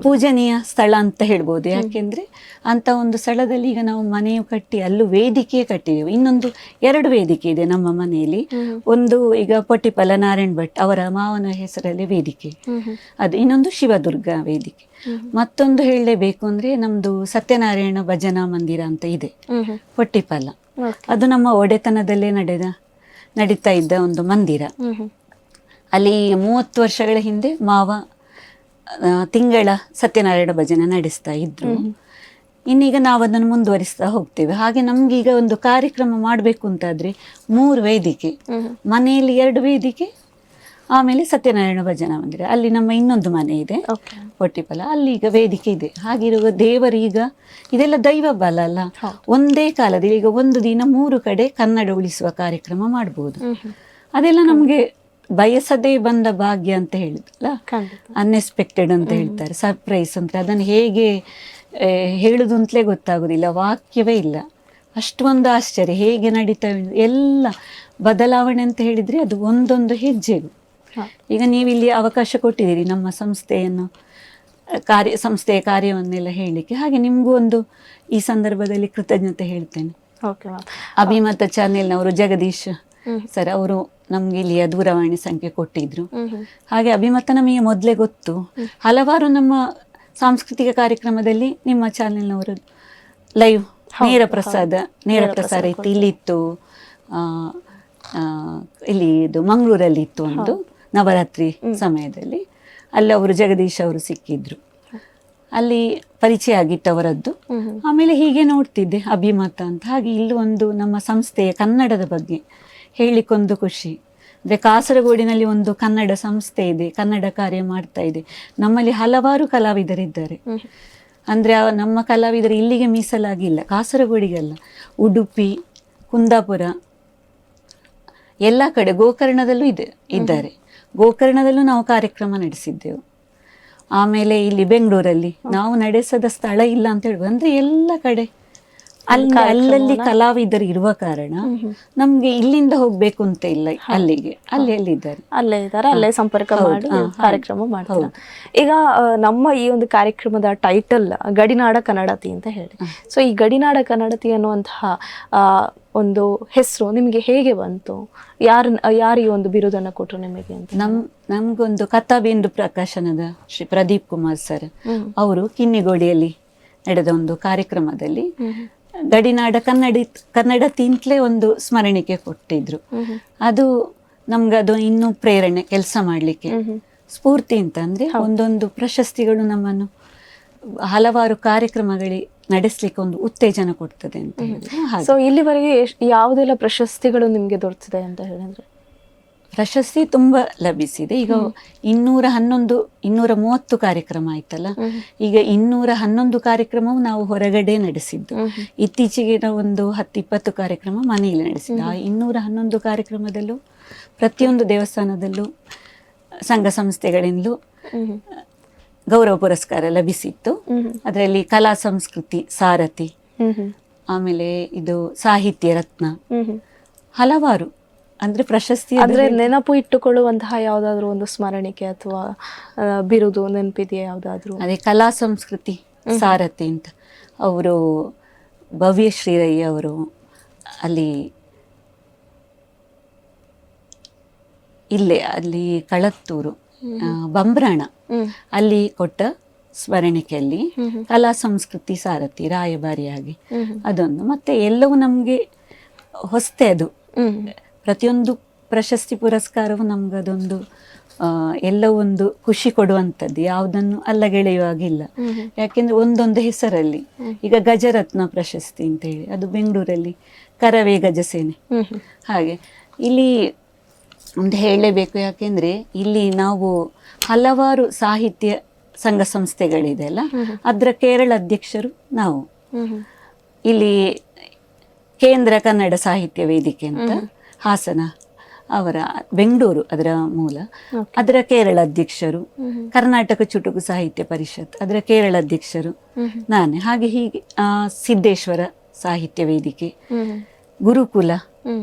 ಪೂಜನೀಯ ಸ್ಥಳ ಅಂತ ಹೇಳ್ಬೋದು. ಯಾಕೆಂದ್ರೆ ಅಂತ ಒಂದು ಸ್ಥಳದಲ್ಲಿ ಈಗ ನಾವು ಮನೆಯು ಕಟ್ಟಿ ಅಲ್ಲೂ ವೇದಿಕೆ ಕಟ್ಟಿದೆವು. ಇನ್ನೊಂದು 2 ವೇದಿಕೆ ಇದೆ ನಮ್ಮ ಮನೆಯಲ್ಲಿ. ಒಂದು ಈಗ ಪೊಟ್ಟಿಪಲ ನಾರಾಯಣ್ ಭಟ್ ಅವರ ಮಾವನ ಹೆಸರಲ್ಲಿ ವೇದಿಕೆ, ಅದು ಇನ್ನೊಂದು ಶಿವದುರ್ಗ ವೇದಿಕೆ. ಮತ್ತೊಂದು ಹೇಳಲೇಬೇಕು ಅಂದ್ರೆ ನಮ್ದು ಸತ್ಯನಾರಾಯಣ ಭಜನಾ ಮಂದಿರ ಅಂತ ಇದೆ ಪೊಟ್ಟಿಪಲ. ಅದು ನಮ್ಮ ಒಡೆತನದಲ್ಲೇ ನಡೀತಾ ಇದ್ದ ಒಂದು ಮಂದಿರ. ಅಲ್ಲಿ 30 ವರ್ಷಗಳ ಹಿಂದೆ ಮಾವ ತಿಂಗಳ ಸತ್ಯನಾರಾಯಣ ಭಜನೆ ನಡೆಸ್ತಾ ಇದ್ರು. ಇನ್ನೀಗ ನಾವು ಅದನ್ನು ಮುಂದುವರಿಸ್ತಾ ಹೋಗ್ತೇವೆ. ಹಾಗೆ ನಮ್ಗೀಗ ಒಂದು ಕಾರ್ಯಕ್ರಮ ಮಾಡಬೇಕು ಅಂತಾದ್ರೆ 3 ವೇದಿಕೆ, ಮನೆಯಲ್ಲಿ 2 ವೇದಿಕೆ, ಆಮೇಲೆ ಸತ್ಯನಾರಾಯಣ ಭಜನಾ ಮಂದಿರ. ಅಲ್ಲಿ ನಮ್ಮ ಇನ್ನೊಂದು ಮನೆ ಇದೆ ಪೊಟ್ಟಿಪಲ, ಅಲ್ಲಿ ಈಗ ವೇದಿಕೆ ಇದೆ. ಹಾಗಿರುವ ದೇವರೀಗ ಇದೆಲ್ಲ ದೈವ ಬಲ ಅಲ್ಲ, ಒಂದೇ ಕಾಲದಲ್ಲಿ ಈಗ ಒಂದು ದಿನ 3 ಕಡೆ ಕನ್ನಡ ಉಳಿಸುವ ಕಾರ್ಯಕ್ರಮ ಮಾಡ್ಬೋದು. ಅದೆಲ್ಲ ನಮ್ಗೆ ಬಯಸದೇ ಬಂದ ಭಾಗ್ಯ ಅಂತ ಹೇಳಿದ್ರಲ್ಲ, ಅನ್ಎಕ್ಸ್ಪೆಕ್ಟೆಡ್ ಅಂತ ಹೇಳ್ತಾರೆ, ಸರ್ಪ್ರೈಸ್ ಅಂತ. ಅದನ್ನು ಹೇಗೆ ಹೇಳುದು ಅಂತಲೇ ಗೊತ್ತಾಗೋದಿಲ್ಲ, ವಾಕ್ಯವೇ ಇಲ್ಲ. ಅಷ್ಟೊಂದು ಆಶ್ಚರ್ಯ ಹೇಗೆ ನಡೀತಾ ಎಲ್ಲ ಬದಲಾವಣೆ ಅಂತ ಹೇಳಿದ್ರೆ ಅದು ಒಂದೊಂದು ಹೆಜ್ಜೆಗೂ. ಈಗ ನೀವಿಲ್ಲಿ ಅವಕಾಶ ಕೊಟ್ಟಿದ್ದೀರಿ ನಮ್ಮ ಸಂಸ್ಥೆಯ ಕಾರ್ಯವನ್ನೆಲ್ಲ ಹೇಳಲಿಕ್ಕೆ. ಹಾಗೆ ನಿಮಗೂ ಒಂದು ಈ ಸಂದರ್ಭದಲ್ಲಿ ಕೃತಜ್ಞತೆ ಹೇಳ್ತೇನೆ. ಅಭಿಮತ ಚಾನೆಲ್ನವರು ಜಗದೀಶ್ ಸರ್ ಅವರು ನಮ್ಗೆ ಇಲ್ಲಿಯ ದೂರವಾಣಿ ಸಂಖ್ಯೆ ಕೊಟ್ಟಿದ್ರು. ಹಾಗೆ ಅಭಿಮತ ನಮಗೆ ಮೊದಲೇ ಗೊತ್ತು. ಹಲವಾರು ನಮ್ಮ ಸಾಂಸ್ಕೃತಿಕ ಕಾರ್ಯಕ್ರಮದಲ್ಲಿ ನಿಮ್ಮ ಚಾನೆಲ್ನವರು ಲೈವ್ ನೇರ ಪ್ರಸಾರ ಇತ್ತು. ಇಲ್ಲಿತ್ತು, ಇಲ್ಲಿ ಇದು ಮಂಗಳೂರಲ್ಲಿ ಇತ್ತು ಒಂದು ನವರಾತ್ರಿ ಸಮಯದಲ್ಲಿ. ಅಲ್ಲಿ ಅವರು ಜಗದೀಶ್ ಅವರು ಸಿಕ್ಕಿದ್ರು, ಅಲ್ಲಿ ಪರಿಚಯ ಆಗಿತ್ತು ಅವರದ್ದು. ಆಮೇಲೆ ಹೀಗೆ ನೋಡ್ತಿದ್ದೆ ಅಭಿಮತ ಅಂತ. ಹಾಗೆ ಇಲ್ಲೂ ಒಂದು ನಮ್ಮ ಸಂಸ್ಥೆಯ ಕನ್ನಡದ ಬಗ್ಗೆ ಹೇಳಿಕೊಂದು ಖುಷಿ. ಅಂದರೆ ಕಾಸರಗೋಡಿನಲ್ಲಿ ಒಂದು ಕನ್ನಡ ಸಂಸ್ಥೆ ಇದೆ, ಕನ್ನಡ ಕಾರ್ಯ ಮಾಡ್ತಾ ಇದೆ. ನಮ್ಮಲ್ಲಿ ಹಲವಾರು ಕಲಾವಿದರಿದ್ದಾರೆ. ಅಂದರೆ ನಮ್ಮ ಕಲಾವಿದರು ಇಲ್ಲಿಗೆ ಮೀಸಲಾಗಿಲ್ಲ, ಕಾಸರಗೋಡಿಗಲ್ಲ, ಉಡುಪಿ, ಕುಂದಾಪುರ ಎಲ್ಲ ಕಡೆ, ಗೋಕರ್ಣದಲ್ಲೂ ಇದ್ದಾರೆ. ಗೋಕರ್ಣದಲ್ಲೂ ನಾವು ಕಾರ್ಯಕ್ರಮ ನಡೆಸಿದ್ದೆವು. ಆಮೇಲೆ ಇಲ್ಲಿ ಬೆಂಗಳೂರಲ್ಲಿ ನಾವು ನಡೆಸದ ಸ್ಥಳ ಇಲ್ಲ ಅಂತ ಹೇಳ್ಬೋದು. ಅಂದರೆ ಎಲ್ಲ ಕಡೆ ಅಲ್ಲಲ್ಲಿ ಕಲಾವಿದರು ಇರುವ ಕಾರಣ ನಮ್ಗೆ ಇಲ್ಲಿಂದ ಹೋಗ್ಬೇಕು ಅಂತ ಇಲ್ಲ, ಅಲ್ಲೇ ಸಂಪರ್ಕ ಮಾಡಿ ಕಾರ್ಯಕ್ರಮ ಮಾಡ್ತಾರೆ. ಈಗ ನಮ್ಮ ಈ ಒಂದು ಕಾರ್ಯಕ್ರಮದ ಟೈಟಲ್ ಗಡಿನಾಡ ಕನ್ನಡತಿ ಅಂತ ಹೇಳಿ. ಸೊ ಈ ಗಡಿನಾಡ ಕನ್ನಡತಿ ಅನ್ನುವಂತಹ ಒಂದು ಹೆಸರು ನಿಮಗೆ ಹೇಗೆ ಬಂತು? ಯಾರು ಈ ಒಂದು ಬಿರುದನ್ನು ಕೊಟ್ಟರು ನಿಮಗೆ ಅಂತ? ನಮ್ಗೊಂದು ಕಥಾಬೇಂದು ಪ್ರಕಾಶನದ ಶ್ರೀ ಪ್ರದೀಪ್ ಕುಮಾರ್ ಸರ್ ಅವರು ಕಿನ್ನಿಗೋಡಿಯಲ್ಲಿ ನಡೆದ ಒಂದು ಕಾರ್ಯಕ್ರಮದಲ್ಲಿ ಗಡಿನಾಡ ಕನ್ನಡತಿ ಅಂತಲೇ ಒಂದು ಸ್ಮರಣಿಕೆ ಕೊಟ್ಟಿದ್ರು. ಅದು ನಮ್ಗದು ಇನ್ನೂ ಪ್ರೇರಣೆ ಕೆಲಸ ಮಾಡಲಿಕ್ಕೆ, ಸ್ಫೂರ್ತಿ ಅಂತ. ಅಂದ್ರೆ ಒಂದೊಂದು ಪ್ರಶಸ್ತಿಗಳು ನಮ್ಮನ್ನು ಹಲವಾರು ಕಾರ್ಯಕ್ರಮಗಳಿಗೆ ನಡೆಸಲಿಕ್ಕೆ ಒಂದು ಉತ್ತೇಜನ ಕೊಡ್ತದೆ ಅಂತ ಹೇಳಿದ್ರೆ. ಸೊ ಇಲ್ಲಿವರೆಗೆ ಯಾವುದೆಲ್ಲ ಪ್ರಶಸ್ತಿಗಳು ನಿಮ್ಗೆ ದೊರೆತಿದೆ ಅಂತ ಹೇಳಿದ್ರೆ? ಪ್ರಶಸ್ತಿ ತುಂಬಾ ಲಭಿಸಿದೆ. ಈಗ 230 ಕಾರ್ಯಕ್ರಮ ಆಯ್ತಲ್ಲ, ಈಗ 211 ಕಾರ್ಯಕ್ರಮವು ನಾವು ಹೊರಗಡೆ ನಡೆಸಿದ್ದು. ಇತ್ತೀಚೆಗೆ ನಾವು ಒಂದು 10-20 ಕಾರ್ಯಕ್ರಮ ಮನೆಯಲ್ಲಿ ನಡೆಸಿದ್ದು. ಆ 211 ಕಾರ್ಯಕ್ರಮದಲ್ಲೂ ಪ್ರತಿಯೊಂದು ದೇವಸ್ಥಾನದಲ್ಲೂ ಸಂಘ ಸಂಸ್ಥೆಗಳಿಂದಲೂ ಗೌರವ ಪುರಸ್ಕಾರ ಲಭಿಸಿತ್ತು. ಅದರಲ್ಲಿ ಕಲಾ ಸಂಸ್ಕೃತಿ ಸಾರಥಿ, ಆಮೇಲೆ ಇದು ಸಾಹಿತ್ಯ ರತ್ನ, ಹಲವಾರು ಅಂದ್ರೆ ಪ್ರಶಸ್ತಿ ಅಂದ್ರೆ ನೆನಪು ಇಟ್ಟುಕೊಳ್ಳುವಂತಹ ಯಾವ್ದಾದ್ರು ಒಂದು ಸ್ಮರಣಿಕೆ ಅಥವಾ ಬಿರುದು ನೆನಪಿದೆಯಾ ಯಾವ್ದಾದ್ರು? ಅದೇ ಕಲಾ ಸಂಸ್ಕೃತಿ ಸಾರಥಿ ಅಂತ, ಅವರು ಭವ್ಯ ಶ್ರೀರಯ್ಯ ಅವರು ಅಲ್ಲಿ ಇಲ್ಲೇ ಅಲ್ಲಿ ಕಳತ್ತೂರು ಬಂಬ್ರಾಣ ಅಲ್ಲಿ ಕೊಟ್ಟ ಸ್ಮರಣಿಕೆಯಲ್ಲಿ ಕಲಾ ಸಂಸ್ಕೃತಿ ಸಾರಥಿ ರಾಯಭಾರಿಯಾಗಿ ಅದೊಂದು. ಮತ್ತೆ ಎಲ್ಲವೂ ನಮ್ಗೆ ಹೊಸ್ತೆ ಅದು. ಪ್ರತಿಯೊಂದು ಪ್ರಶಸ್ತಿ ಪುರಸ್ಕಾರವು ನಮ್ಗೆ ಅದೊಂದು ಎಲ್ಲವೂ ಒಂದು ಖುಷಿ ಕೊಡುವಂಥದ್ದು, ಯಾವುದನ್ನು ಅಲ್ಲಗೆಳೆಯುವಾಗಿಲ್ಲ. ಯಾಕೆಂದ್ರೆ ಒಂದೊಂದು ಹೆಸರಲ್ಲಿ, ಈಗ ಗಜರತ್ನ ಪ್ರಶಸ್ತಿ ಅಂತ ಹೇಳಿ ಅದು ಬೆಂಗಳೂರಲ್ಲಿ ಕರವೇ ಗಜಸೇನೆ. ಹಾಗೆ ಇಲ್ಲಿ ಒಂದು ಹೇಳಲೇಬೇಕು, ಯಾಕೆಂದ್ರೆ ಇಲ್ಲಿ ನಾವು ಹಲವಾರು ಸಾಹಿತ್ಯ ಸಂಘ ಸಂಸ್ಥೆಗಳಿದೆ ಅಲ್ಲ, ಅದರ ಕೇರಳ ಅಧ್ಯಕ್ಷರು ನಾವು. ಇಲ್ಲಿ ಕೇಂದ್ರ ಕನ್ನಡ ಸಾಹಿತ್ಯ ವೇದಿಕೆ ಅಂತ ಹಾಸನ ಅವರ, ಬೆಂಗಳೂರು ಅದರ ಮೂಲ, ಅದರ ಕೇರಳ ಅಧ್ಯಕ್ಷರು. ಕರ್ನಾಟಕ ಚುಟುಕು ಸಾಹಿತ್ಯ ಪರಿಷತ್ ಅದರ ಕೇರಳ ಅಧ್ಯಕ್ಷರು ನಾನೇ. ಹಾಗೆ ಹೀಗೆ ಸಿದ್ದೇಶ್ವರ ಸಾಹಿತ್ಯ ವೇದಿಕೆ, ಗುರುಕುಲ,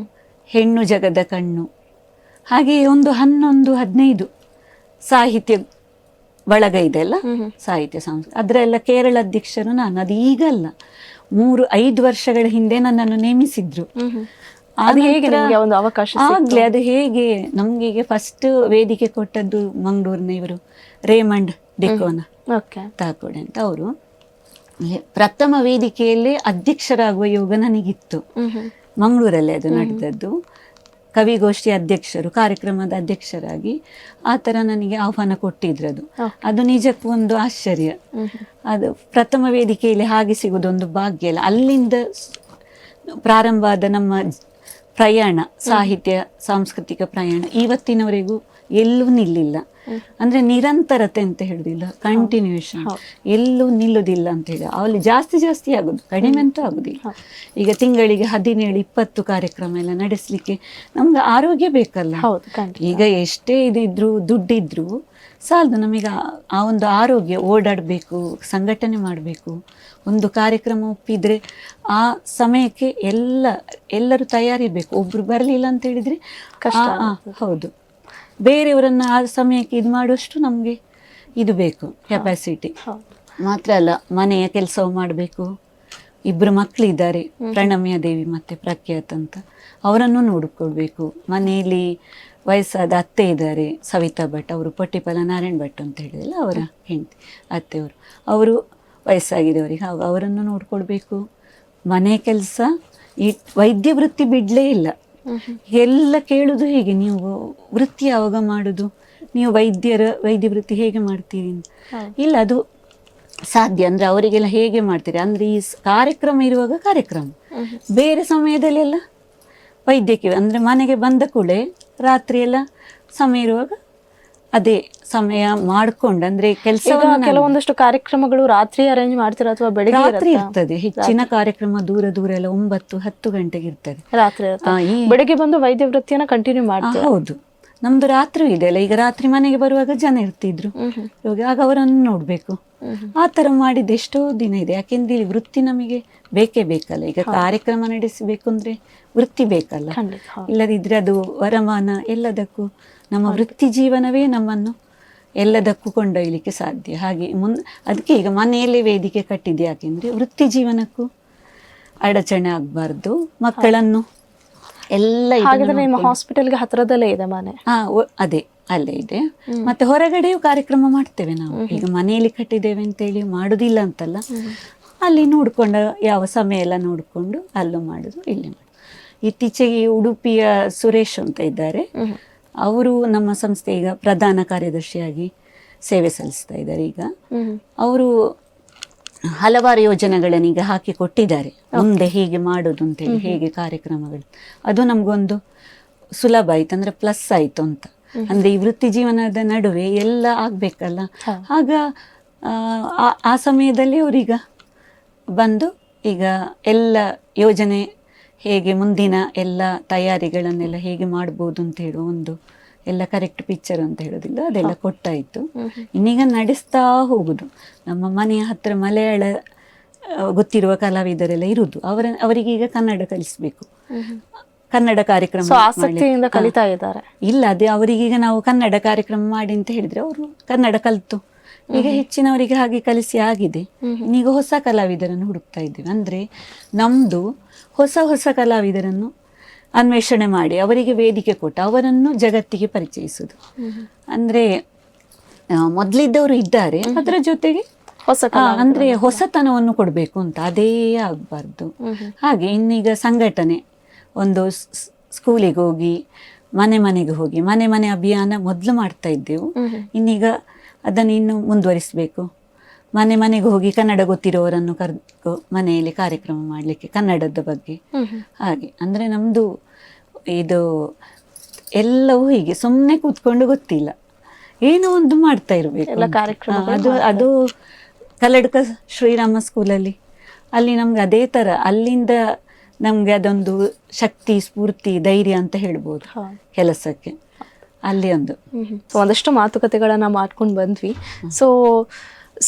ಹೆಣ್ಣು ಜಗದ ಕಣ್ಣು, ಹಾಗೆ ಒಂದು 11-15 ಸಾಹಿತ್ಯ ಬಳಗ ಇದೆ ಅಲ್ಲ, ಸಾಹಿತ್ಯ ಸಂಸ್ಥೆ ಅದರೆಲ್ಲ ಕೇರಳ ಅಧ್ಯಕ್ಷರು ನಾನು. ಅದು ಈಗಲ್ಲ, 3-5 ವರ್ಷಗಳ ಹಿಂದೆ ನನ್ನನ್ನು ನೇಮಿಸಿದ್ರು. ಒಂದು ಅವಕಾಶ ಆಗ್ಲೇ ಅದು ಹೇಗೆ ನಮ್ಗೆ ಫಸ್ಟ್ ವೇದಿಕೆ ಕೊಟ್ಟದ್ದು ಮಂಗಳೂರಿನ ಇವರು ರೇಮಂಡ್ ಡೆಕೋನ ತಾಕೋಡೆ ಅಂತ. ಅವರು ಪ್ರಥಮ ವೇದಿಕೆಯಲ್ಲಿ ಅಧ್ಯಕ್ಷರಾಗುವ ಯೋಗ ನನಗಿತ್ತು. ಮಂಗಳೂರಲ್ಲಿ ಅದು ನಡೆದದ್ದು. ಕವಿಗೋಷ್ಠಿ ಅಧ್ಯಕ್ಷರು, ಕಾರ್ಯಕ್ರಮದ ಅಧ್ಯಕ್ಷರಾಗಿ ಆ ಥರ ನನಗೆ ಆಹ್ವಾನ ಕೊಟ್ಟಿದ್ರು. ಅದು ನಿಜಕ್ಕೂ ಒಂದು ಆಶ್ಚರ್ಯ. ಅದು ಪ್ರಥಮ ವೇದಿಕೆಯಲ್ಲಿ ಹಾಗೆ ಸಿಗೋದೊಂದು ಭಾಗ್ಯ ಅಲ್ಲ. ಅಲ್ಲಿಂದ ಪ್ರಾರಂಭ ಆದ ನಮ್ಮ ಪ್ರಯಾಣ, ಸಾಹಿತ್ಯ ಸಾಂಸ್ಕೃತಿಕ ಪ್ರಯಾಣ ಇವತ್ತಿನವರೆಗೂ ಎಲ್ಲೂ ನಿಲ್ಲಿಲ್ಲ. ಅಂದ್ರೆ ನಿರಂತರತೆ ಅಂತ ಹೇಳುದಿಲ್ಲ, ಕಂಟಿನ್ಯೂಷನ್, ಎಲ್ಲೂ ನಿಲ್ಲುದಿಲ್ಲ ಅಂತ ಹೇಳಿ. ಅಲ್ಲಿ ಜಾಸ್ತಿ ಆಗುದು, ಕಡಿಮೆ ಅಂತೂ ಆಗುದಿಲ್ಲ. ಈಗ ತಿಂಗಳಿಗೆ 17-20 ಕಾರ್ಯಕ್ರಮ ಎಲ್ಲ ನಡೆಸಲಿಕ್ಕೆ ನಮ್ಗೆ ಆರೋಗ್ಯ ಬೇಕಲ್ಲ. ಈಗ ಎಷ್ಟೇ ಇದಿದ್ರು ದುಡ್ಡಿದ್ರು ಸಾಲದು ನಮಗೆ. ಆ ಒಂದು ಆರೋಗ್ಯ, ಓಡಾಡಬೇಕು, ಸಂಘಟನೆ ಮಾಡಬೇಕು. ಒಂದು ಕಾರ್ಯಕ್ರಮ ಒಪ್ಪಿದ್ರೆ ಆ ಸಮಯಕ್ಕೆ ಎಲ್ಲರೂ ತಯಾರಿರ್ಬೇಕು. ಒಬ್ರು ಬರಲಿಲ್ಲ ಅಂತ ಹೇಳಿದ್ರೆ ಕಷ್ಟ. ಹೌದು, ಬೇರೆಯವರನ್ನ ಆ ಸಮಯಕ್ಕೆ ಇದು ಮಾಡುವಷ್ಟು ನಮಗೆ ಇದು ಬೇಕು, ಕೆಪಾಸಿಟಿ. ಮಾತ್ರ ಅಲ್ಲ, ಮನೆಯ ಕೆಲಸವು ಮಾಡಬೇಕು. 2 ಮಕ್ಕಳಿದ್ದಾರೆ, ಪ್ರಣಮ್ಯ ದೇವಿ ಮತ್ತೆ ಪ್ರಖ್ಯಾತ್ ಅಂತ, ಅವರನ್ನು ನೋಡಿಕೊಳ್ಬೇಕು. ಮನೆಯಲ್ಲಿ ವಯಸ್ಸಾದ ಅತ್ತೆ ಇದ್ದಾರೆ, ಸವಿತಾ ಭಟ್, ಅವರು ಪಟ್ಟಿಪಲ ನಾರಾಯಣ್ ಭಟ್ ಅಂತ ಹೇಳಿದಲ್ಲ, ಅವರ ಹೆಂಡತಿ ಅತ್ತೆಯವರು, ಅವರು ವಯಸ್ಸಾಗಿದ್ದವರಿಗೆ ಅವರನ್ನು ನೋಡ್ಕೊಳ್ಬೇಕು. ಮನೆ ಕೆಲಸ, ಈ ವೈದ್ಯ ವೃತ್ತಿ ಬಿಡಲೇ ಇಲ್ಲ. ಎಲ್ಲ ಕೇಳುದು ಹೇಗೆ ನೀವು ವೃತ್ತಿ ಯಾವಾಗ ಮಾಡುದು, ನೀವು ವೈದ್ಯ ವೃತ್ತಿ ಹೇಗೆ ಮಾಡ್ತೀರಿ? ಇಲ್ಲ, ಅದು ಸಾಧ್ಯ ಅಂದ್ರೆ ಅವರಿಗೆಲ್ಲ ಹೇಗೆ ಮಾಡ್ತೀರಿ ಅಂದ್ರೆ ಈ ಕಾರ್ಯಕ್ರಮ ಇರುವಾಗ ಕಾರ್ಯಕ್ರಮ, ಬೇರೆ ಸಮಯದಲ್ಲಿ ಎಲ್ಲ ವೈದ್ಯಕೀಯ ಅಂದ್ರೆ ಮನೆಗೆ ಬಂದ ಕೂಡಲೇ ರಾತ್ರಿ ಎಲ್ಲ ಸಮಯ ಇರುವಾಗ ಅದೇ ಸಮಯ ಮಾಡ್ಕೊಂಡು, ಅಂದ್ರೆ ಕೆಲವೊಂದಷ್ಟು ಕಾರ್ಯಕ್ರಮಗಳು ರಾತ್ರಿ ಅರೇಂಜ್ ಮಾಡ್ತೀರಾ ಅಥವಾ ಬೆಳಿಗ್ಗೆ? ರಾತ್ರಿ ಇರ್ತದೆ ಹೆಚ್ಚಿನ ಕಾರ್ಯಕ್ರಮ, ದೂರ ಎಲ್ಲ 9-10 ಗಂಟೆಗೆ ಇರ್ತದೆ ರಾತ್ರಿ. ಬೆಳಿಗ್ಗೆ ಬಂದು ವೈದ್ಯ ವೃತ್ತಿಯನ್ನ ಕಂಟಿನ್ಯೂ ಮಾಡ್ತೀರಾ? ಹೌದು, ನಮ್ದು ರಾತ್ರಿ ಇದೆ ಅಲ್ಲ. ಈಗ ರಾತ್ರಿ ಮನೆಗೆ ಬರುವಾಗ ಜನ ಇರ್ತಿದ್ರು, ಆಗ ಅವರನ್ನು ನೋಡ್ಬೇಕು. ಆ ತರ ಮಾಡಿದ ಎಷ್ಟೋ ದಿನ ಇದೆ. ಯಾಕೆಂದ್ರೆ ಇಲ್ಲಿ ವೃತ್ತಿ ನಮಗೆ ಬೇಕೇ ಬೇಕಲ್ಲ. ಈಗ ಕಾರ್ಯಕ್ರಮ ನಡೆಸಬೇಕು ಅಂದ್ರೆ ವೃತ್ತಿ ಬೇಕಲ್ಲ, ಇಲ್ಲದಿದ್ರೆ ಅದು ವರಮಾನ ಎಲ್ಲದಕ್ಕೂ ನಮ್ಮ ವೃತ್ತಿ ಜೀವನವೇ ನಮ್ಮನ್ನು ಎಲ್ಲದಕ್ಕೂ ಕೊಂಡೊಯ್ಯಲಿಕ್ಕೆ ಸಾಧ್ಯ. ಹಾಗೆ ಅದಕ್ಕೆ ಈಗ ಮನೆಯಲ್ಲೇ ವೇದಿಕೆ ಕಟ್ಟಿದೆ. ಯಾಕೆಂದ್ರೆ ವೃತ್ತಿ ಜೀವನಕ್ಕೂ ಅಡಚಣೆ ಆಗ್ಬಾರ್ದು. ಮಕ್ಕಳನ್ನು ಎಲ್ಲ ನಿಮ್ಮ ಹಾಸ್ಪಿಟಲ್ಗೆ ಹತ್ರದಲ್ಲೇ ಇದೆ ಮನೆ? ಅದೇ ಅಲ್ಲೇ ಇದೆ. ಮತ್ತೆ ಹೊರಗಡೆಯೂ ಕಾರ್ಯಕ್ರಮ ಮಾಡ್ತೇವೆ ನಾವು. ಈಗ ಮನೆಯಲ್ಲಿ ಕಟ್ಟಿದ್ದೇವೆ ಅಂತೇಳಿ ಮಾಡುದಿಲ್ಲ ಅಂತಲ್ಲ, ಅಲ್ಲಿ ನೋಡ್ಕೊಂಡು ಯಾವ ಸಮಯ ಎಲ್ಲ ನೋಡ್ಕೊಂಡು ಅಲ್ಲೂ ಮಾಡುದು, ಇಲ್ಲಿ ಮಾಡುದು. ಇತ್ತೀಚೆಗೆ ಉಡುಪಿಯ ಸುರೇಶ್ ಅಂತ ಇದ್ದಾರೆ, ಅವರು ನಮ್ಮ ಸಂಸ್ಥೆ ಈಗ ಪ್ರಧಾನ ಕಾರ್ಯದರ್ಶಿಯಾಗಿ ಸೇವೆ ಸಲ್ಲಿಸ್ತಾ ಇದ್ದಾರೆ. ಈಗ ಅವರು ಹಲವಾರು ಯೋಜನೆಗಳನ್ನು ಈಗ ಹಾಕಿ ಕೊಟ್ಟಿದ್ದಾರೆ, ಮುಂದೆ ಹೀಗೆ ಮಾಡುದು ಅಂತೇಳಿ, ಹೇಗೆ ಕಾರ್ಯಕ್ರಮಗಳು. ಅದು ನಮ್ಗೊಂದು ಸುಲಭ ಆಯ್ತು, ಅಂದ್ರೆ ಪ್ಲಸ್ ಆಯ್ತು ಅಂತ. ಅಂದ್ರೆ ಈ ವೃತ್ತಿ ಜೀವನದ ನಡುವೆ ಎಲ್ಲ ಆಗ್ಬೇಕಲ್ಲ. ಆಗ ಆ ಸಮಯದಲ್ಲಿ ಅವರೀಗ ಬಂದು ಈಗ ಎಲ್ಲ ಯೋಜನೆ ಹೇಗೆ ಮುಂದಿನ ಎಲ್ಲ ತಯಾರಿಗಳನ್ನೆಲ್ಲ ಹೇಗೆ ಮಾಡ್ಬೋದು ಅಂತ ಹೇಳುವ ಒಂದು ಎಲ್ಲ ಕರೆಕ್ಟ್ ಪಿಕ್ಚರ್ ಅಂತ ಹೇಳೋದಿಲ್ಲ, ಅದೆಲ್ಲ ಕೊಟ್ಟಾಯಿತು. ಇನ್ನೀಗ ನಡೆಸ್ತಾ ಹೋಗುದು. ನಮ್ಮ ಮನೆಯ ಹತ್ರ ಮಲಯಾಳ ಗೊತ್ತಿರುವ ಕಲಾವಿದರೆಲ್ಲ ಇರುವುದು, ಅವರಿಗೀಗ ಕನ್ನಡ ಕಲಿಸ್ಬೇಕು. ಕನ್ನಡ ಕಾರ್ಯಕ್ರಮ ಸೊ ಆಸಕ್ತಿಯಿಂದ ಕಲಿತಾ ಇದ್ದಾರೆ. ಇಲ್ಲ, ಅದೇ ಅವರಿಗೀಗ ನಾವು ಕನ್ನಡ ಕಾರ್ಯಕ್ರಮ ಮಾಡಿ ಅಂತ ಹೇಳಿದ್ರೆ ಅವರು ಕನ್ನಡ ಕಲಿತು ಈಗ ಹೆಚ್ಚಿನವರಿಗೆ ಹಾಗೆ ಕಲಿಸಿ ಆಗಿದೆ. ಈಗ ಹೊಸ ಕಲಾವಿದರನ್ನು ಹುಡುಕ್ತಾ ಇದ್ದೇವೆ. ಅಂದ್ರೆ ನಮ್ದು ಹೊಸ ಹೊಸ ಕಲಾವಿದರನ್ನು ಅನ್ವೇಷಣೆ ಮಾಡಿ ಅವರಿಗೆ ವೇದಿಕೆ ಕೊಟ್ಟು ಅವರನ್ನು ಜಗತ್ತಿಗೆ ಪರಿಚಯಿಸುದು. ಅಂದ್ರೆ ಮೊದಲಿದ್ದವರು ಇದ್ದಾರೆ, ಅದರ ಜೊತೆಗೆ ಅಂದ್ರೆ ಹೊಸತನವನ್ನು ಕೊಡಬೇಕು ಅಂತ, ಅದೇ ಆಗ್ಬಾರ್ದು. ಹಾಗೆ ಇನ್ನೀಗ ಸಂಘಟನೆ ಒಂದು ಸ್ಕೂಲಿಗೆ ಹೋಗಿ ಮನೆ ಮನೆಗೆ ಹೋಗಿ ಮನೆ ಮನೆ ಅಭಿಯಾನ ಮೊದಲು ಮಾಡ್ತಾ ಇದ್ದೆವು. ಇನ್ನೀಗ ಅದನ್ನು ಇನ್ನು ಮುಂದುವರಿಸಬೇಕು. ಮನೆ ಮನೆಗೆ ಹೋಗಿ ಕನ್ನಡ ಗೊತ್ತಿರೋರನ್ನು ಕರೆದು ಮನೆಯಲ್ಲಿ ಕಾರ್ಯಕ್ರಮ ಮಾಡಲಿಕ್ಕೆ ಕನ್ನಡದ ಬಗ್ಗೆ. ಹಾಗೆ ಅಂದ್ರೆ ನಮ್ದು ಇದು ಎಲ್ಲವೂ ಹೀಗೆ ಸುಮ್ಮನೆ ಕೂತ್ಕೊಂಡು ಗೊತ್ತಿಲ್ಲ, ಏನೋ ಒಂದು ಮಾಡ್ತಾ ಇರಬೇಕು. ಅದು ಕಲ್ಲಡ್ಕ ಶ್ರೀರಾಮ ಸ್ಕೂಲಲ್ಲಿ ಅಲ್ಲಿ ನಮ್ಗೆ ಅದೇ ಥರ ಅಲ್ಲಿಂದ ನಮ್ಗೆ ಅದೊಂದು ಶಕ್ತಿ, ಸ್ಫೂರ್ತಿ, ಧೈರ್ಯ ಅಂತ ಹೇಳ್ಬೋದು ಕೆಲಸಕ್ಕೆ. ಅಲ್ಲಿ ಒಂದಷ್ಟು ಮಾತುಕತೆಗಳನ್ನ ಮಾಡ್ಕೊಂಡು ಬಂದ್ವಿ. ಸೊ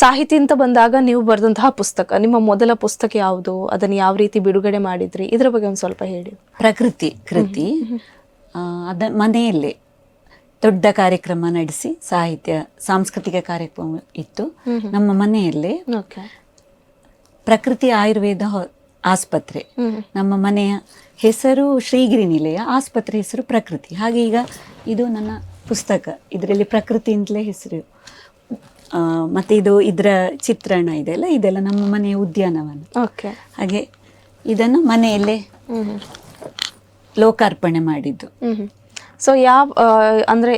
ಸಾಹಿತಿ ಅಂತ ಬಂದಾಗ ನೀವು ಬರೆದಂತಹ ಪುಸ್ತಕ, ನಿಮ್ಮ ಮೊದಲ ಪುಸ್ತಕ ಯಾವುದು, ಅದನ್ನು ಯಾವ ರೀತಿ ಬಿಡುಗಡೆ ಮಾಡಿದ್ರಿ, ಇದ್ರ ಬಗ್ಗೆ ಒಂದು ಸ್ವಲ್ಪ ಹೇಳಿ. ಪ್ರಕೃತಿ ಕೃತಿ. ಅದ ಮನೆಯಲ್ಲೇ ದೊಡ್ಡ ಕಾರ್ಯಕ್ರಮ ನಡೆಸಿ ಸಾಂಸ್ಕೃತಿಕ ಕಾರ್ಯಕ್ರಮ ಇತ್ತು ನಮ್ಮ ಮನೆಯಲ್ಲೇ. ಪ್ರಕೃತಿ ಆಯುರ್ವೇದ ಆಸ್ಪತ್ರೆ, ನಮ್ಮ ಮನೆಯ ಹೆಸರು ಶ್ರೀಗಿರಿ ನಿಲಯ, ಆಸ್ಪತ್ರೆ ಹೆಸರು ಪ್ರಕೃತಿ. ಹಾಗೆ ಈಗ ಇದು ನನ್ನ ಪುಸ್ತಕ, ಇದರಲ್ಲಿ ಪ್ರಕೃತಿ ಅಂತಲೇ ಹೆಸರು. ಮತ್ತೆ ಇದರ ಚಿತ್ರಣ ಇದೆಲ್ಲ ನಮ್ಮ ಮನೆಯ ಉದ್ಯಾನವನ. ಹಾಗೆ ಇದನ್ನು ಮನೆಯಲ್ಲೇ ಲೋಕಾರ್ಪಣೆ ಮಾಡಿದ್ದು. ಸೊ ಅಂದ್ರೆ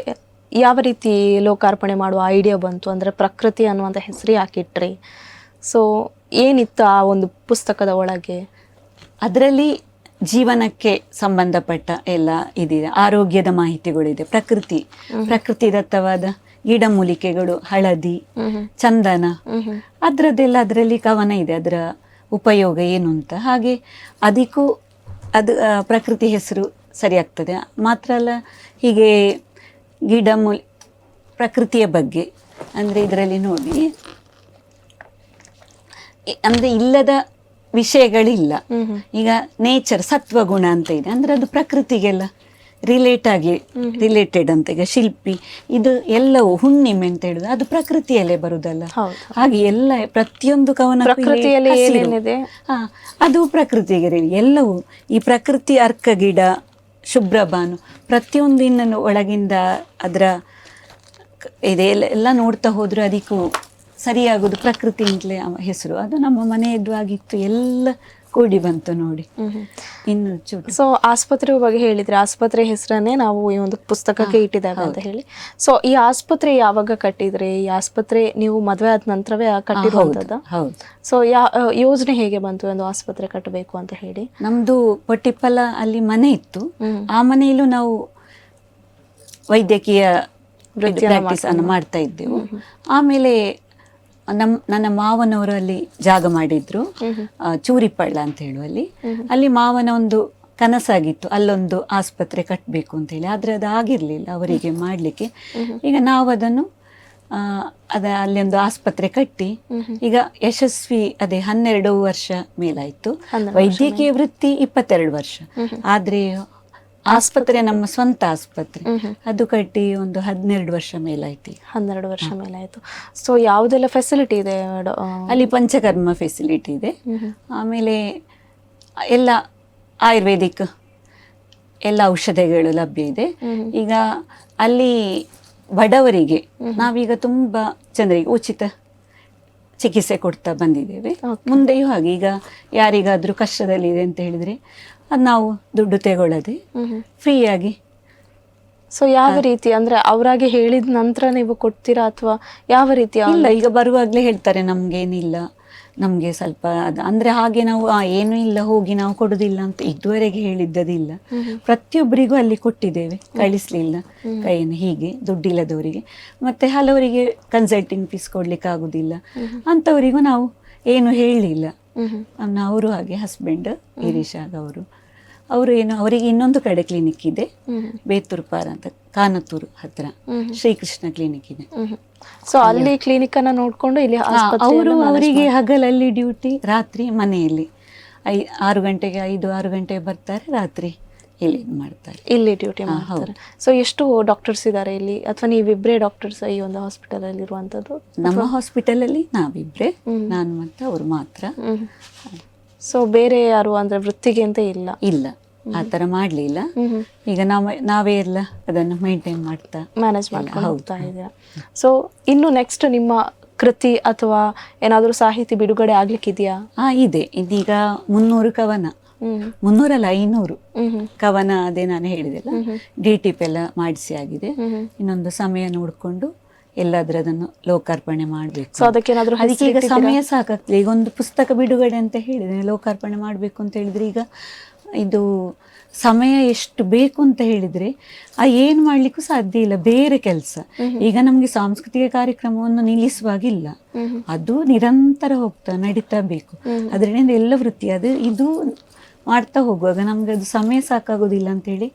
ಯಾವ ರೀತಿ ಲೋಕಾರ್ಪಣೆ ಮಾಡುವ ಐಡಿಯಾ ಬಂತು? ಅಂದ್ರೆ ಪ್ರಕೃತಿ ಅನ್ನುವಂಥ ಹೆಸರು ಯಾಕಿಟ್ರಿ? ಸೊ ಏನಿತ್ತು ಆ ಒಂದು ಪುಸ್ತಕದ ಒಳಗೆ? ಅದರಲ್ಲಿ ಜೀವನಕ್ಕೆ ಸಂಬಂಧಪಟ್ಟ ಎಲ್ಲ ಇದಿದೆ, ಆರೋಗ್ಯದ ಮಾಹಿತಿಗಳಿದೆ. ಪ್ರಕೃತಿದತ್ತವಾದ ಗಿಡಮೂಲಿಕೆಗಳು, ಹಳದಿ, ಚಂದನ, ಅದರಲ್ಲಿ ಕವನ ಇದೆ, ಅದರ ಉಪಯೋಗ ಏನು ಅಂತ. ಹಾಗೆ ಅದಕ್ಕೂ ಪ್ರಕೃತಿ ಹೆಸರು ಸರಿಯಾಗ್ತದೆ. ಮಾತ್ರ ಅಲ್ಲ, ಹೀಗೆ ಪ್ರಕೃತಿಯ ಬಗ್ಗೆ ಅಂದರೆ ಇದರಲ್ಲಿ ನೋಡಿ, ಅಂದರೆ ಇಲ್ಲದ ವಿಷಯಗಳಿಲ್ಲ. ಈಗ ನೇಚರ್, ಸತ್ವಗುಣ ಅಂತ ಇದೆ, ಅಂದರೆ ಅದು ಪ್ರಕೃತಿಗೆಲ್ಲ ರಿಲೇಟೆಡ್ ಅಂತ. ಈಗ ಶಿಲ್ಪಿ, ಇದು ಎಲ್ಲವೂ ಹುಣ್ಣಿಮೆ ಅಂತ ಹೇಳುದು ಅದು ಪ್ರಕೃತಿಯಲ್ಲೇ ಬರುದಲ್ಲ. ಹಾಗೆ ಎಲ್ಲ ಪ್ರತಿಯೊಂದು ಕವನ ಅದು ಪ್ರಕೃತಿಗೆ ಎಲ್ಲವೂ ಈ ಪ್ರಕೃತಿ, ಅರ್ಕ ಗಿಡ, ಶುಭ್ರಬಾನು, ಪ್ರತಿಯೊಂದು ಇನ್ನನ್ನು ಒಳಗಿಂದ ಅದರ ಇದೆ ಎಲ್ಲ ನೋಡ್ತಾ ಹೋದ್ರೆ ಅದಕ್ಕೂ ಸರಿಯಾಗೋದು ಪ್ರಕೃತಿ ಅಂತಲೇ ಹೆಸರು. ಅದು ನಮ್ಮ ಮನೆಯದ್ದು ಆಗಿತ್ತು, ಎಲ್ಲ ಕೂಡಿ ಬಂತು ನೋಡಿ. ಇನ್ನು ಸೊ ಆಸ್ಪತ್ರೆ ಬಗ್ಗೆ ಹೇಳಿದ್ರೆ, ಆಸ್ಪತ್ರೆ ಹೆಸರನ್ನೇ ನಾವು ಈ ಒಂದು ಪುಸ್ತಕಕ್ಕೆ ಇಟ್ಟಿದ್ದೇವೆ ಅಂತ ಹೇಳಿ. ಸೊ ಈ ಆಸ್ಪತ್ರೆ ಯಾವಾಗ ಕಟ್ಟಿದ್ರಿ? ಈ ಆಸ್ಪತ್ರೆ ನೀವು ಮದುವೆ ಆದ ನಂತರವೇ ಕಟ್ಟಿರುವಂತದ್ದು? ಹೌದು. ಸೊ ಯೋಜನೆ ಹೇಗೆ ಬಂತು ಒಂದು ಆಸ್ಪತ್ರೆ ಕಟ್ಟಬೇಕು ಅಂತ ಹೇಳಿ? ನಮ್ದು ಪೊಟ್ಟಿಪ್ಪಲ ಅಲ್ಲಿ ಮನೆ ಇತ್ತು, ಆ ಮನೆಯಲ್ಲೂ ನಾವು ವೈದ್ಯಕೀಯ ಪ್ರಾಕ್ಟೀಸ್ ಅನ್ನು ಮಾಡ್ತಾ ಇದ್ದೆವು. ಆಮೇಲೆ ನನ್ನ ಮಾವನವರು ಅಲ್ಲಿ ಜಾಗ ಮಾಡಿದ್ರು, ಚೂರಿಪಳ್ಳ ಅಂತ ಹೇಳುವಲ್ಲಿ. ಅಲ್ಲಿ ಮಾವನ ಒಂದು ಕನಸಾಗಿತ್ತು, ಅಲ್ಲೊಂದು ಆಸ್ಪತ್ರೆ ಕಟ್ಟಬೇಕು ಅಂತ ಹೇಳಿ. ಆದರೆ ಅದು ಆಗಿರಲಿಲ್ಲ ಅವರಿಗೆ ಮಾಡಲಿಕ್ಕೆ. ಈಗ ನಾವು ಅದನ್ನು ಅಲ್ಲಿ ಒಂದು ಆಸ್ಪತ್ರೆ ಕಟ್ಟಿ ಈಗ ಯಶಸ್ವಿ 12 ವರ್ಷ ಮೇಲಾಯಿತು. ವೈದ್ಯಕೀಯ ವೃತ್ತಿ 22 ವರ್ಷ. ಆದರೆ ಆಸ್ಪತ್ರೆ ನಮ್ಮ ಸ್ವಂತ ಆಸ್ಪತ್ರೆ, ಅದು ಕಟ್ಟಿ ಒಂದು 12 ವರ್ಷ ಮೇಲಾಯ್ತು. 12 ವರ್ಷ ಮೇಲಾಯ್ತು. ಸೊ ಯಾವುದೆಲ್ಲ ಫೆಸಿಲಿಟಿ ಇದೆ ಅಲ್ಲಿ? ಪಂಚಕರ್ಮ ಫೆಸಿಲಿಟಿ ಇದೆ, ಆಮೇಲೆ ಎಲ್ಲ ಆಯುರ್ವೇದಿಕ್ ಎಲ್ಲ ಔಷಧಿಗಳು ಲಭ್ಯ ಇದೆ. ಈಗ ಅಲ್ಲಿ ಬಡವರಿಗೆ ನಾವೀಗ ತುಂಬಾ ಜನರಿಗೆ ಉಚಿತ ಚಿಕಿತ್ಸೆ ಕೊಡ್ತಾ ಬಂದಿದ್ದೇವೆ. ಮುಂದೆಯೂ ಹಾಗೆ, ಈಗ ಯಾರಿಗಾದ್ರೂ ಕಷ್ಟದಲ್ಲಿದೆ ಅಂತ ಹೇಳಿದ್ರೆ ಅದು ನಾವು ದುಡ್ಡು ತಗೊಳ್ಳದೆ ಫ್ರೀಯಾಗಿ. ಸೊ ಯಾವ ರೀತಿ ಅಂದ್ರೆ ಅವರಾಗೆ ಹೇಳಿದ ನಂತರ ನೀವು ಕೊಡ್ತೀರಾ ಅಥವಾ ಯಾವ ರೀತಿ? ಇಲ್ಲ, ಈಗ ಬರುವಾಗಲೇ ಹೇಳ್ತಾರೆ ನಮ್ಗೇನಿಲ್ಲ, ನಮಗೆ ಸ್ವಲ್ಪ ಅದು ಅಂದರೆ ಹಾಗೆ ನಾವು ಏನೂ ಇಲ್ಲ ಹೋಗಿ ನಾವು ಕೊಡೋದಿಲ್ಲ ಅಂತ ಇದುವರೆಗೆ ಹೇಳಿದ್ದದಿಲ್ಲ. ಪ್ರತಿಯೊಬ್ಬರಿಗೂ ಅಲ್ಲಿ ಕೊಟ್ಟಿದ್ದೇವೆ, ಕಳಿಸ್ಲಿಲ್ಲ ಕೈಯನ್ನು. ಹೀಗೆ ದುಡ್ಡಿಲ್ಲದವರಿಗೆ, ಮತ್ತು ಹಲವರಿಗೆ ಕನ್ಸಲ್ಟಿಂಗ್ ಫೀಸ್ ಕೊಡ್ಲಿಕ್ಕೆ ಆಗುದಿಲ್ಲ ಅಂಥವರಿಗೂ ನಾವು ಏನು ಹೇಳಲಿಲ್ಲ. ಅವರು ಹಾಗೆ ಹಸ್ಬೆಂಡ್ ಗಿರೀಶಾಗ ಅವರು ಏನು, ಅವರಿಗೆ ಇನ್ನೊಂದು ಕಡೆ ಕ್ಲಿನಿಕ್ ಇದೆ, ಬೇತುರ್ಪಾರ ಅಂತ, ಕಾನತ್ತೂರು ಹತ್ರ ಶ್ರೀಕೃಷ್ಣ ಕ್ಲಿನಿಕ್ ಇದೆ. ಸೊ ಅಲ್ಲಿ ಕ್ಲಿನಿಕ್ ಅನ್ನ ನೋಡ್ಕೊಂಡು ಇಲ್ಲಿ ಅವರಿಗೆ ಹಗಲಲ್ಲಿ ಡ್ಯೂಟಿ, ರಾತ್ರಿ ಮನೆಯಲ್ಲಿ 6 ಗಂಟೆಗೆ 5-6 ಗಂಟೆಗೆ ಬರ್ತಾರೆ, ರಾತ್ರಿ ಇಲ್ಲಿ ಇದ್ ಮಾಡ್ತಾರೆ. ಇಲ್ಲಿ ಡ್ಯೂಟಿ ಮಾಡ್ತಾರೆ. ಸೊ ಎಷ್ಟು ಡಾಕ್ಟರ್ಸ್ ಇದ್ದಾರೆ ಇಲ್ಲಿ, ಅಥವಾ ನೀವಿಬ್ಬರೇ ಡಾಕ್ಟರ್ಸ್ ಈ ಒಂದು ಹಾಸ್ಪಿಟಲ್ ಅಲ್ಲಿ ಇರುವಂತದ್ದು? ನಮ್ಮ ಹಾಸ್ಪಿಟಲ್ ಅಲ್ಲಿ ನಾವಿಬ್ರೆ, ನಾನು ಮತ್ತೆ ಅವ್ರು ಮಾತ್ರ. ಸೊ ಬೇರೆ ಯಾರು ಅಂದ್ರೆ ವೃತ್ತಿಗೆ ಅಂತ ಇಲ್ಲ? ಇಲ್ಲ, ಆ ತರ ಮಾಡ್ಲಿಲ್ಲ. ಈಗ ನಾವೇ ಎಲ್ಲ ಅದನ್ನು ಮೇಂಟೈನ್ ಮಾಡ್ತಾ ಮ್ಯಾನೇಜ್ ಮಾಡ್ಕೊಂಡು ಹೋಗ್ತಾ ಇದ್ದೀರಾ. ಸೊ ಇನ್ನು ನೆಕ್ಸ್ಟ್ ನಿಮ್ಮ ಕೃತಿ ಅಥವಾ ಏನಾದರೂ ಸಾಹಿತಿ ಬಿಡುಗಡೆ ಆಗ್ಲಿಕ್ಕಿದೆಯಾ? ಇದೆ. ಇದೀಗ 300 ಕವನ, 300 ಅಲ್ಲ 500 ಕವನ, ಅದೇ ನಾನು ಹೇಳಿದೆಲ್ಲ, DTP ಎಲ್ಲ ಮಾಡಿಸಿ ಆಗಿದೆ. ಇನ್ನೊಂದು ಸಮಯ ನೋಡ್ಕೊಂಡು ಎಲ್ಲಾದ್ರೂ ಅದನ್ನು ಲೋಕಾರ್ಪಣೆ ಮಾಡ್ಬೇಕು. ಸೊ ಅದಕ್ಕೆ ಈಗ ಸಮಯ ಸಾಕಾಗ್ತದೆ. ಈಗ ಒಂದು ಪುಸ್ತಕ ಬಿಡುಗಡೆ ಅಂತ ಹೇಳಿದ್ರೆ ಲೋಕಾರ್ಪಣೆ ಮಾಡ್ಬೇಕು ಅಂತ ಹೇಳಿದ್ರೆ ಈಗ ಇದು ಸಮಯ ಎಷ್ಟು ಬೇಕು ಅಂತ ಹೇಳಿದ್ರೆ ಏನು ಮಾಡ್ಲಿಕ್ಕೂ ಸಾಧ್ಯ ಇಲ್ಲ, ಬೇರೆ ಕೆಲಸ. ಈಗ ನಮ್ಗೆ ಸಾಂಸ್ಕೃತಿಕ ಕಾರ್ಯಕ್ರಮವನ್ನು ನಿಲ್ಲಿಸುವಾಗಿಲ್ಲ, ಅದು ನಿರಂತರ ನಡೀತಾ ಬೇಕು. ಅದರಿಂದ ಎಲ್ಲ ವೃತ್ತಿ ಇದು ಮಾಡ್ತಾ ಹೋಗುವಾಗ ನಮ್ಗೆ ಅದು ಸಮಯ ಸಾಕಾಗೋದಿಲ್ಲ ಅಂತ ಹೇಳಿ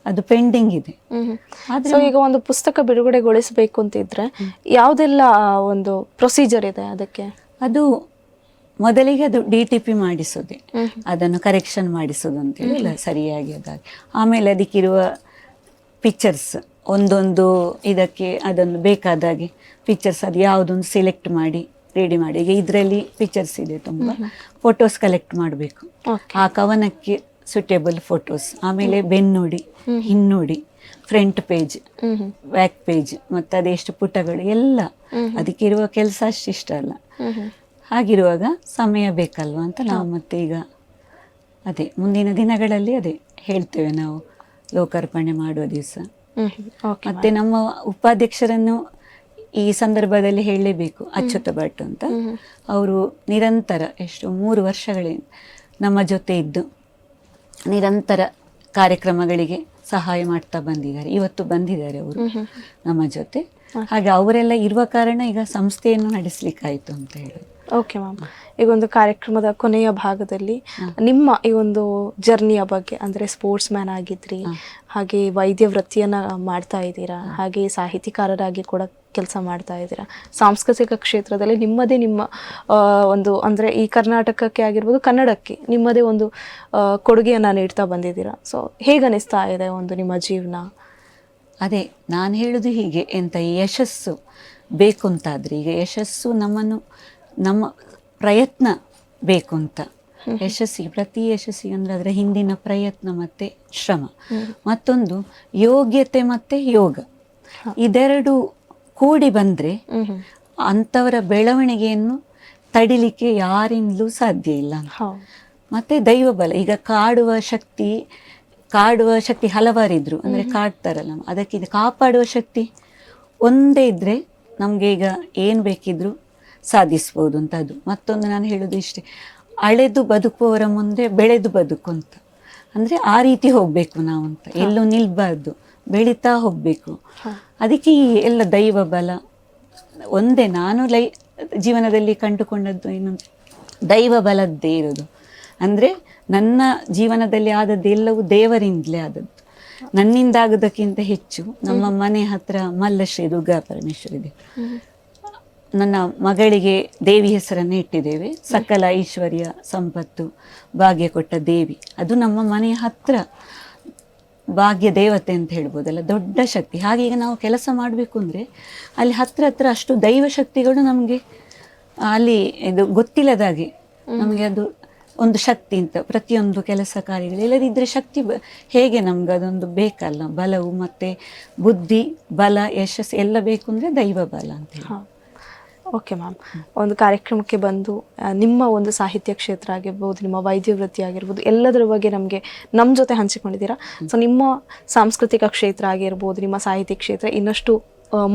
ಅದು ಪೆಂಡಿಂಗ್ ಇದೆ. ಸೊ ಈಗ ಒಂದು ಪುಸ್ತಕ ಬಿಡುಗಡೆಗೊಳಿಸಬೇಕು ಅಂತಿದ್ರೆ ಯಾವುದೆಲ್ಲ ಒಂದು ಪ್ರೊಸೀಜರ್ ಇದೆ ಅದಕ್ಕೆ? ಅದು ಮೊದಲಿಗೆ ಅದು DTP ಮಾಡಿಸೋದೆ, ಅದನ್ನು ಕರೆಕ್ಷನ್ ಮಾಡಿಸೋದು ಅಂತೇಳಿ ಇಲ್ಲ ಸರಿಯಾಗಿ ಅದಾಗಿ. ಆಮೇಲೆ ಅದಕ್ಕಿರುವ ಪಿಕ್ಚರ್ಸ್ ಒಂದೊಂದು ಇದಕ್ಕೆ ಅದನ್ನು ಬೇಕಾದಾಗೆ ಪಿಕ್ಚರ್ಸ್ ಅದು ಯಾವುದೊಂದು ಸೆಲೆಕ್ಟ್ ಮಾಡಿ ರೆಡಿ ಮಾಡಿ. ಈಗ ಇದರಲ್ಲಿ ಪಿಕ್ಚರ್ಸ್ ಇದೆ, ತುಂಬ ಫೋಟೋಸ್ ಕಲೆಕ್ಟ್ ಮಾಡಬೇಕು, ಆ ಕವನಕ್ಕೆ ಸುಟೇಬಲ್ ಫೋಟೋಸ್. ಆಮೇಲೆ ಬೆನ್ನೋಡಿ, ಹಿನ್ನೋಡಿ, ಫ್ರಂಟ್ ಪೇಜ್, ಬ್ಯಾಕ್ ಪೇಜ್, ಮತ್ತು ಅದೆಷ್ಟು ಪುಟಗಳು ಎಲ್ಲ, ಅದಕ್ಕಿರುವ ಕೆಲಸ ಅಷ್ಟಿಷ್ಟ ಅಲ್ಲ. ಹಾಗಿರುವಾಗ ಸಮಯ ಬೇಕಲ್ವ ಅಂತ ನಾವು ಮತ್ತೆ ಈಗ ಅದೇ ಮುಂದಿನ ದಿನಗಳಲ್ಲಿ ಅದೇ ಹೇಳ್ತೇವೆ ನಾವು ಲೋಕಾರ್ಪಣೆ ಮಾಡುವ ದಿವಸ. ಮತ್ತೆ ನಮ್ಮ ಉಪಾಧ್ಯಕ್ಷರನ್ನು ಈ ಸಂದರ್ಭದಲ್ಲಿ ಹೇಳಲೇಬೇಕು, ಅಚ್ಯುತ ಭಟ್ ಅಂತ. ಅವರು ನಿರಂತರ 3 ವರ್ಷಗಳಿಂದ ನಮ್ಮ ಜೊತೆ ಇದ್ದು ನಿರಂತರ ಕಾರ್ಯಕ್ರಮಗಳಿಗೆ ಸಹಾಯ ಮಾಡ್ತಾ ಬಂದಿದ್ದಾರೆ. ಇವತ್ತು ಬಂದಿದ್ದಾರೆ ಅವರು ನಮ್ಮ ಜೊತೆ. ಹಾಗೆ ಅವರೆಲ್ಲ ಇರುವ ಕಾರಣ ಈಗ ಸಂಸ್ಥೆಯನ್ನು ನಡೆಸಲಿಕ್ಕಾಯ್ತು ಅಂತ ಹೇಳೋದು. ಓಕೆ ಮ್ಯಾಮ್, ಈಗ ಒಂದು ಕಾರ್ಯಕ್ರಮದ ಕೊನೆಯ ಭಾಗದಲ್ಲಿ ನಿಮ್ಮ ಈ ಒಂದು ಜರ್ನಿಯ ಬಗ್ಗೆ, ಅಂದರೆ ಸ್ಪೋರ್ಟ್ಸ್ ಮ್ಯಾನ್ ಆಗಿದ್ರಿ, ಹಾಗೆ ವೈದ್ಯ ವೃತ್ತಿಯನ್ನು ಮಾಡ್ತಾ ಇದ್ದೀರಾ, ಹಾಗೆ ಸಾಹಿತಿಕಾರರಾಗಿ ಕೂಡ ಕೆಲಸ ಮಾಡ್ತಾ ಇದ್ದೀರಾ, ಸಾಂಸ್ಕೃತಿಕ ಕ್ಷೇತ್ರದಲ್ಲಿ ನಿಮ್ಮ ಒಂದು ಅಂದರೆ ಈ ಕರ್ನಾಟಕಕ್ಕೆ ಆಗಿರ್ಬೋದು ಕನ್ನಡಕ್ಕೆ ನಿಮ್ಮದೇ ಒಂದು ಕೊಡುಗೆಯನ್ನು ನೀಡ್ತಾ ಬಂದಿದ್ದೀರಾ. ಸೊ ಹೇಗನಿಸ್ತಾ ಇದೆ ಒಂದು ನಿಮ್ಮ ಜೀವನ? ಅದೇ ನಾನು ಹೇಳೋದು ಹೀಗೆ, ಎಂತ ಯಶಸ್ಸು ಬೇಕು ಅಂತಾದರೆ ಈಗ ಯಶಸ್ಸು ನಮ್ಮ ಪ್ರಯತ್ನ ಬೇಕು ಅಂತ. ಪ್ರತಿ ಯಶಸ್ಸಿಗೆ ಅಂದರೆ ಅದರ ಹಿಂದಿನ ಪ್ರಯತ್ನ ಮತ್ತು ಶ್ರಮ, ಮತ್ತೊಂದು ಯೋಗ್ಯತೆ ಮತ್ತು ಯೋಗ, ಇದೆರಡು ಕೂಡಿ ಬಂದರೆ ಅಂಥವರ ಬೆಳವಣಿಗೆಯನ್ನು ತಡಿಲಿಕ್ಕೆ ಯಾರಿಂದಲೂ ಸಾಧ್ಯ ಇಲ್ಲ. ಮತ್ತು ದೈವ ಬಲ, ಈಗ ಕಾಡುವ ಶಕ್ತಿ ಹಲವಾರಿದ್ರು ಅಂದರೆ ಕಾಡ್ತಾರಲ್ಲ, ಅದಕ್ಕಿದೆ ಕಾಪಾಡುವ ಶಕ್ತಿ ಒಂದೇ ಇದ್ದರೆ ನಮಗೆ ಈಗ ಏನು ಬೇಕಿದ್ರು ಸಾಧಿಸ್ಬೋದು ಅಂತ. ಅದು ಮತ್ತೊಂದು ನಾನು ಹೇಳೋದು ಇಷ್ಟೇ, ಅಳೆದು ಬದುಕುವವರ ಮುಂದೆ ಬೆಳೆದು ಬದುಕು ಅಂತ. ಅಂದರೆ ಆ ರೀತಿ ಹೋಗಬೇಕು ನಾವು ಅಂತ, ಎಲ್ಲೂ ನಿಲ್ಬಾರ್ದು, ಬೆಳೀತಾ ಹೋಗಬೇಕು. ಅದಕ್ಕೆ ಈ ಎಲ್ಲ ದೈವ ಬಲ ಒಂದೇ. ನಾನು ಜೀವನದಲ್ಲಿ ಕಂಡುಕೊಂಡದ್ದು ಏನಂದರೆ ದೈವ ಬಲದ್ದೇ ಇರೋದು. ಅಂದರೆ ನನ್ನ ಜೀವನದಲ್ಲಿ ಆದದ್ದೆಲ್ಲವೂ ದೇವರಿಂದಲೇ ಆದದ್ದು, ನನ್ನಿಂದ ಆಗೋದಕ್ಕಿಂತ ಹೆಚ್ಚು. ನಮ್ಮ ಮನೆ ಹತ್ರ ಮಲ್ಲಶ್ರೀ ದುರ್ಗಾ ಪರಮೇಶ್ವರಿ ದೇವಿ, ನನ್ನ ಮಗಳಿಗೆ ದೇವಿ ಹೆಸರನ್ನು ಇಟ್ಟಿದ್ದೇವೆ. ಸಕಲ ಐಶ್ವರ್ಯ ಸಂಪತ್ತು ಭಾಗ್ಯ ಕೊಟ್ಟ ದೇವಿ, ಅದು ನಮ್ಮ ಮನೆಯ ಹತ್ರ ಭಾಗ್ಯ ದೇವತೆ ಅಂತ ಹೇಳ್ಬೋದಲ್ಲ, ದೊಡ್ಡ ಶಕ್ತಿ. ಹಾಗೆ ಈಗ ನಾವು ಕೆಲಸ ಮಾಡಬೇಕು ಅಂದರೆ ಅಲ್ಲಿ ಹತ್ರ ಅಷ್ಟು ದೈವ ಶಕ್ತಿಗಳು ನಮಗೆ ಅಲ್ಲಿ ಇದು ಗೊತ್ತಿಲ್ಲದಾಗೆ ನಮಗೆ ಅದು ಒಂದು ಶಕ್ತಿ ಅಂತ. ಪ್ರತಿಯೊಂದು ಕೆಲಸ ಕಾರ್ಯಗಳು ಇಲ್ಲದಿದ್ದರೆ ಶಕ್ತಿ ಹೇಗೆ ನಮ್ಗೆ ಅದೊಂದು ಬೇಕಲ್ಲ, ಬಲವು ಮತ್ತು ಬುದ್ಧಿ ಬಲ ಯಶಸ್ಸು ಎಲ್ಲ ಬೇಕು ಅಂದರೆ ದೈವ ಬಲ ಅಂತ ಹೇಳಿ. ಓಕೆ ಮ್ಯಾಮ್, ಒಂದು ಕಾರ್ಯಕ್ರಮಕ್ಕೆ ಬಂದು ನಿಮ್ಮ ಒಂದು ಸಾಹಿತ್ಯ ಕ್ಷೇತ್ರ ಆಗಿರ್ಬೋದು, ನಿಮ್ಮ ವೈದ್ಯ ವೃತ್ತಿ ಆಗಿರ್ಬೋದು, ಎಲ್ಲದರ ಬಗ್ಗೆ ನಮ್ಮ ಜೊತೆ ಹಂಚಿಕೊಂಡಿದ್ದೀರಾ. ಸೊ ನಿಮ್ಮ ಸಾಂಸ್ಕೃತಿಕ ಕ್ಷೇತ್ರ ಆಗಿರ್ಬೋದು, ನಿಮ್ಮ ಸಾಹಿತ್ಯ ಕ್ಷೇತ್ರ ಇನ್ನಷ್ಟು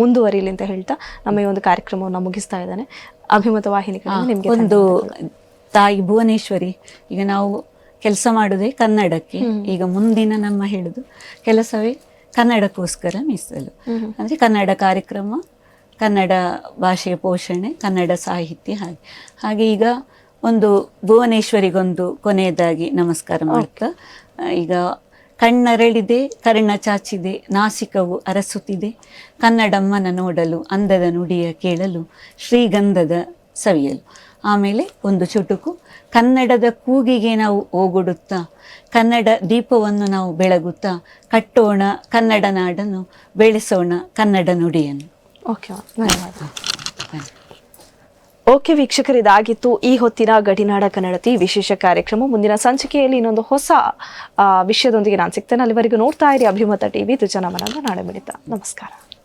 ಮುಂದುವರಿಲಿ ಅಂತ ಹೇಳ್ತಾ ನಮ್ಮ ಈ ಒಂದು ಕಾರ್ಯಕ್ರಮವನ್ನು ಮುಗಿಸ್ತಾ ಇದ್ದಾನೆ. ಅಭಿಮತ ವಾಹಿನಿಗಳಿಂದ ನಿಮಗೆ ಒಂದು ತಾಯಿ ಭುವನೇಶ್ವರಿ, ಈಗ ನಾವು ಕೆಲಸ ಮಾಡೋದೇ ಕನ್ನಡಕ್ಕೆ. ಈಗ ಮುಂದಿನ ನಮ್ಮ ಹೇಳುದು ಕೆಲಸವೇ ಕನ್ನಡಕ್ಕೋಸ್ಕರ ಮೀಸಲು. ಅಂದರೆ ಕನ್ನಡ ಕಾರ್ಯಕ್ರಮ, ಕನ್ನಡ ಭಾಷೆಯ ಪೋಷಣೆ, ಕನ್ನಡ ಸಾಹಿತ್ಯ, ಹಾಗೆ ಈಗ ಒಂದು ಭುವನೇಶ್ವರಿಗೊಂದು ಕೊನೆಯದಾಗಿ ನಮಸ್ಕಾರ ಮಾಡ್ತಾ, ಈಗ ಕಣ್ಣರಳಿದೆ ಕರ್ಣ ಚಾಚಿದೆ ನಾಸಿಕವು ಅರಸುತ್ತಿದೆ, ಕನ್ನಡಮ್ಮನ ನೋಡಲು ಅಂದದ ನುಡಿಯ ಕೇಳಲು ಶ್ರೀಗಂಧದ ಸವಿಯಲು. ಆಮೇಲೆ ಒಂದು ಚುಟುಕು ಕನ್ನಡದ ಕೂಗಿಗೆ ನಾವು ಓಗೊಡುತ್ತಾ ಕನ್ನಡ ದೀಪವನ್ನು ನಾವು ಬೆಳಗುತ್ತಾ ಕಟ್ಟೋಣ ಕನ್ನಡ ನಾಡನ್ನು ಬೆಳೆಸೋಣ ಕನ್ನಡ ನುಡಿಯನ್ನು. ಓಕೆ, ಧನ್ಯವಾದ. ಓಕೆ ವೀಕ್ಷಕರು, ಇದಾಗಿತ್ತು ಈ ಹೊತ್ತಿನ ಗಡಿನಾಡ ಕನ್ನಡತಿ ವಿಶೇಷ ಕಾರ್ಯಕ್ರಮ. ಮುಂದಿನ ಸಂಚಿಕೆಯಲ್ಲಿ ಇನ್ನೊಂದು ಹೊಸ ವಿಷಯದೊಂದಿಗೆ ನಾನು ಸಿಗ್ತೇನೆ. ಅಲ್ಲಿವರೆಗೂ ನೋಡ್ತಾ ಇರಿ ಅಭಿಮತ ಟಿವಿ. ಇದು ಜನಮನದ ನಾಳೆ ಮಿಡಿತ. ನಮಸ್ಕಾರ.